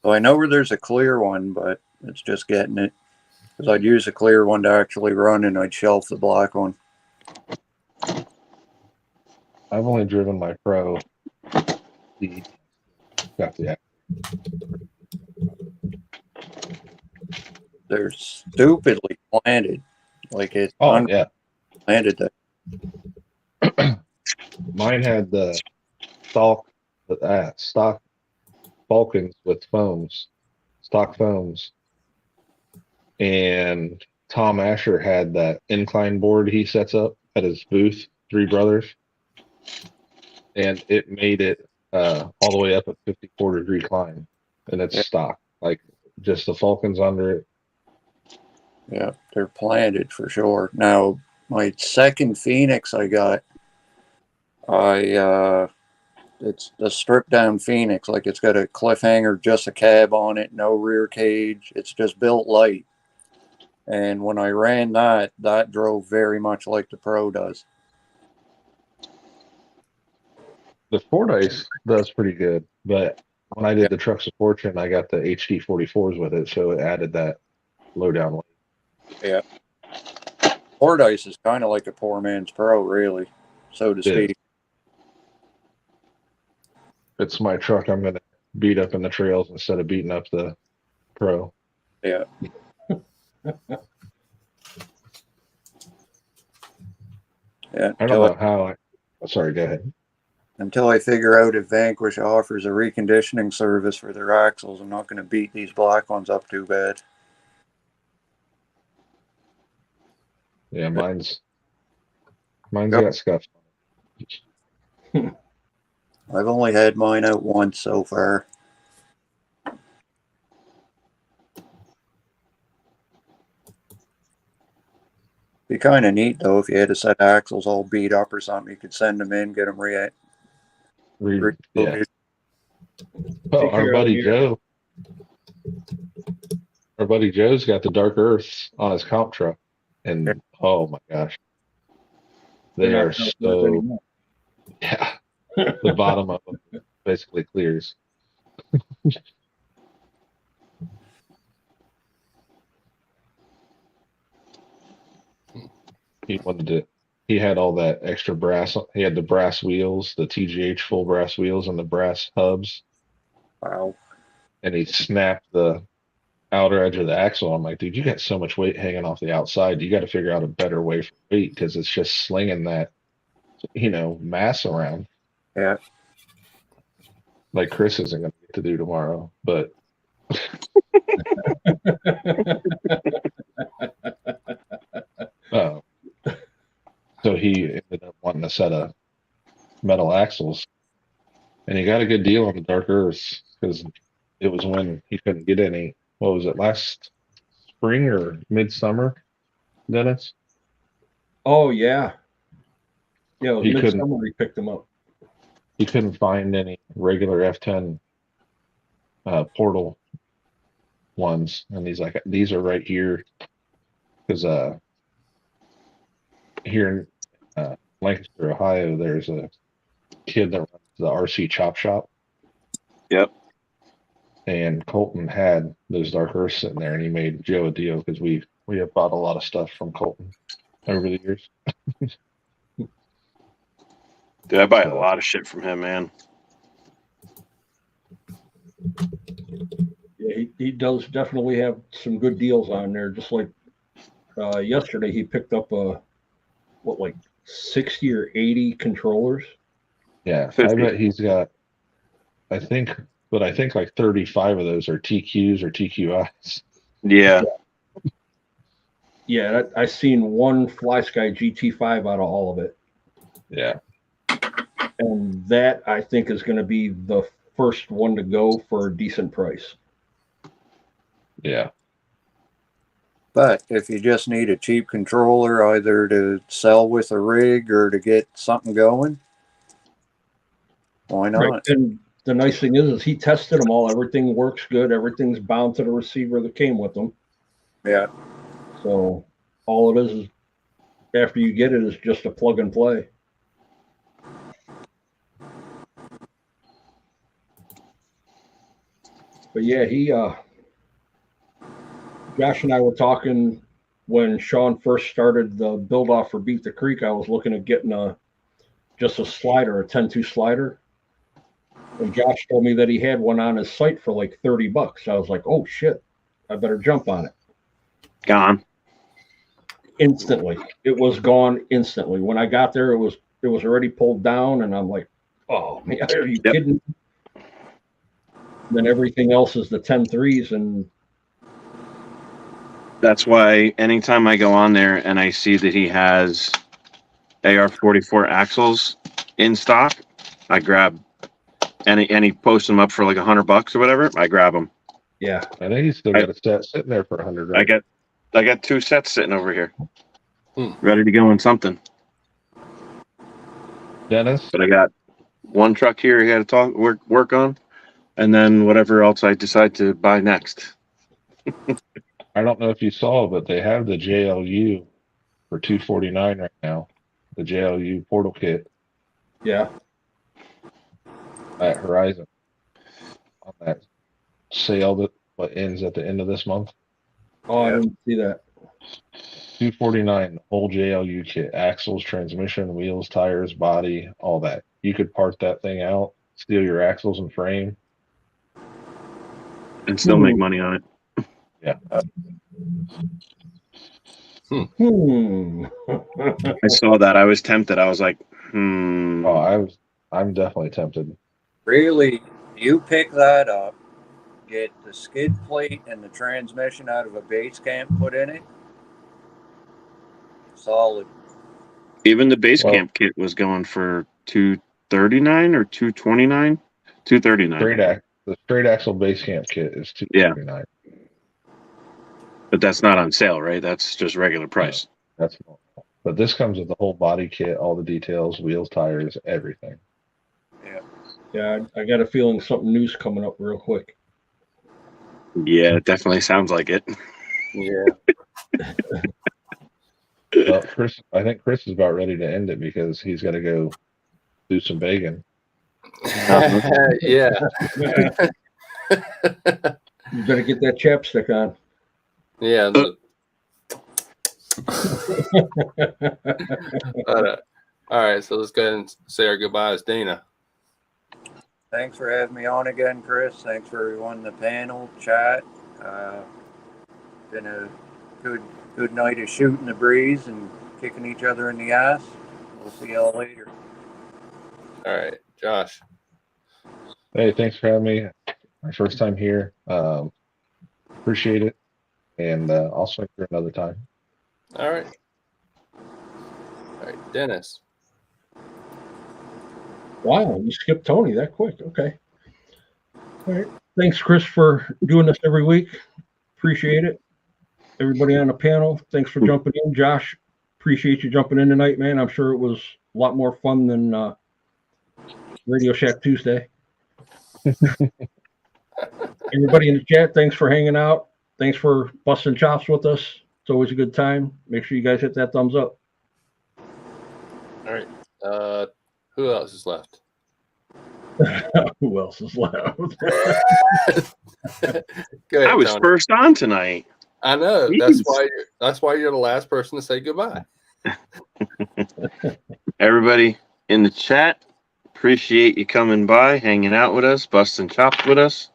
I know where there's a clear one, but it's just getting it. Because I'd use a clear one to actually run, and I'd shelf the black one. I've only driven my Pro. Got the They're stupidly planted. Like it's yeah. planted there. Mine had the stock Falcons with foams, stock foams. And Tom Asher had that incline board he sets up at his booth, Three Brothers. And it made it all the way up a 54-degree climb. And it's stock. Like just the Falcons under it. Yeah, they're planted for sure. Now, my second Phoenix I got, it's a stripped down Phoenix. Like it's got a cliffhanger, just a cab on it, no rear cage. It's just built light. And when I ran that drove very much like the Pro does. The Fordyce does pretty good, but when I did the Trucks of Fortune, I got the HD44s with it, so it added that low down weight. Yeah. Fordyce is kind of like a poor man's Pro, really, so to speak. It's my truck I'm going to beat up in the trails instead of beating up the Pro. Yeah. Yeah. I don't know how sorry, go ahead. Until I figure out if Vanquish offers a reconditioning service for their axles, I'm not going to beat these black ones up too bad. Yeah, mine's got scuffs. I've only had mine out once so far. Be kind of neat though if you had a set of axles all beat up or something. You could send them in, get them Yeah. Oh, our buddy Joe's got the Dark Earths on his comp truck, and oh my gosh, they are so yeah. The bottom of them basically clears. He had all that extra brass. He had the brass wheels, the TGH full brass wheels, and the brass hubs. Wow. And he snapped the outer edge of the axle. I'm like, dude, you got so much weight hanging off the outside. You got to figure out a better way for weight because it's just slinging that, mass around. Yeah. Like Chris isn't going to get to do tomorrow, but. So he ended up wanting a set of metal axles, and he got a good deal on the Dark Earths because it was when he couldn't get any. What was it, last spring or midsummer, Dennis? Oh yeah, yeah. He Midsummer he picked them up. He couldn't find any regular F10 portal ones, and he's like, "These are right here," because here in Lancaster, Ohio, there's a kid that runs the RC Chop Shop. Yep. And Colton had those Dark Earths sitting there, and he made Joe a deal because we have bought a lot of stuff from Colton over the years. Dude, I buy a lot of shit from him, man. Yeah, he does definitely have some good deals on there. Just like yesterday, he picked up like 60 or 80 controllers. Yeah, 50. I bet he's got. I think like 35 of those are TQs or TQIs. Yeah. Yeah, I seen one FlySky GT5 out of all of it. Yeah. And that I think is going to be the first one to go for a decent price. Yeah. But if you just need a cheap controller, either to sell with a rig or to get something going, why not? Right. And the nice thing is he tested them all. Everything works good. Everything's bound to the receiver that came with them. Yeah. So all it is after you get it is just a plug and play. But yeah, Josh and I were talking when Sean first started the build off for Beat the Creek. I was looking at getting just a slider, a 10-2 slider. And Josh told me that he had one on his site for like $30. I was like, oh shit, I better jump on it. Gone. Instantly. It was gone instantly. When I got there, it was already pulled down, and I'm like, oh man, are you kidding me? Then everything else is the 10-3s, and That's why anytime I go on there and I see that he has AR-44 axles in stock, I grab and he posts them up for like $100 or whatever. I grab them. yeah. I think he's still got a set sitting there for 100. Right? I got 2 sets sitting over here, ready to go in something. Dennis, But I got one truck here I got to work on, and then whatever else I decide to buy next. I don't know if you saw, but they have the JLU for $249 right now. The JLU portal kit Yeah. at Horizon on that sale that ends at the end of this month. Oh, I didn't see that. $249, the whole JLU kit, axles, transmission, wheels, tires, body, all that. You could part that thing out, steal your axles and frame. And still make money on it. Yeah. I saw that. I was tempted. I was like, Oh, I'm definitely tempted. Really, you pick that up, get the skid plate and the transmission out of a base camp put in it. Solid. Even the base camp kit was going for $239 or $229. $239. The straight axle base camp kit is $249. But that's not on sale, right? That's just regular price. That's normal. But this comes with the whole body kit, all the details, wheels, tires, everything. Yeah, I got a feeling something new's coming up real quick. Yeah, it definitely sounds like it. Yeah. Well, I think Chris is about ready to end it because he's got to go do some bacon. Yeah. You better get that chapstick on. Yeah. All right, so let's go ahead and say our goodbyes. Dana. Thanks for having me on again, Chris. Thanks for everyone in the panel, chat. Been a good night of shooting the breeze and kicking each other in the ass. We'll see y'all later. All right, Josh. Hey, thanks for having me. My first time here. Appreciate it. And I'll swing through another time. All right. All right, Dennis. Wow, you skipped Tony that quick. Okay. All right. Thanks, Chris, for doing this every week. Appreciate it. Everybody on the panel, thanks for jumping in. Josh, appreciate you jumping in tonight, man. I'm sure it was a lot more fun than Radio Shack Tuesday. Everybody in the chat, thanks for hanging out. Thanks for busting chops with us. It's always a good time. Make sure you guys hit that thumbs up. All right. Who else is left? Who else is left? Go ahead, I was Tony. first on tonight. I know. Jeez. That's why you're the last person to say goodbye. Everybody in the chat, appreciate you coming by, hanging out with us, busting chops with us.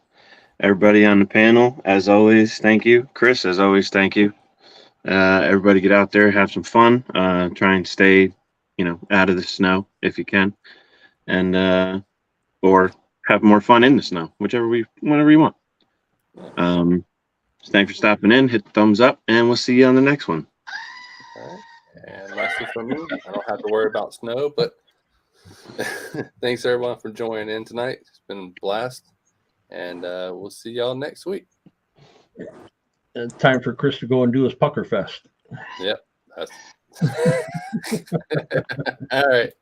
Everybody on the panel, as always, thank you. Chris, as always, thank you. Everybody get out there, have some fun. Try and stay, out of the snow if you can, and or have more fun in the snow, whenever you want. Thanks for stopping in. Hit the thumbs up, and we'll see you on the next one. All right. And lastly from me, I don't have to worry about snow, but thanks everyone for joining in tonight. It's been a blast, and we'll see y'all next week. It's time for Chris to go and do his Pucker Fest. Yep. All right.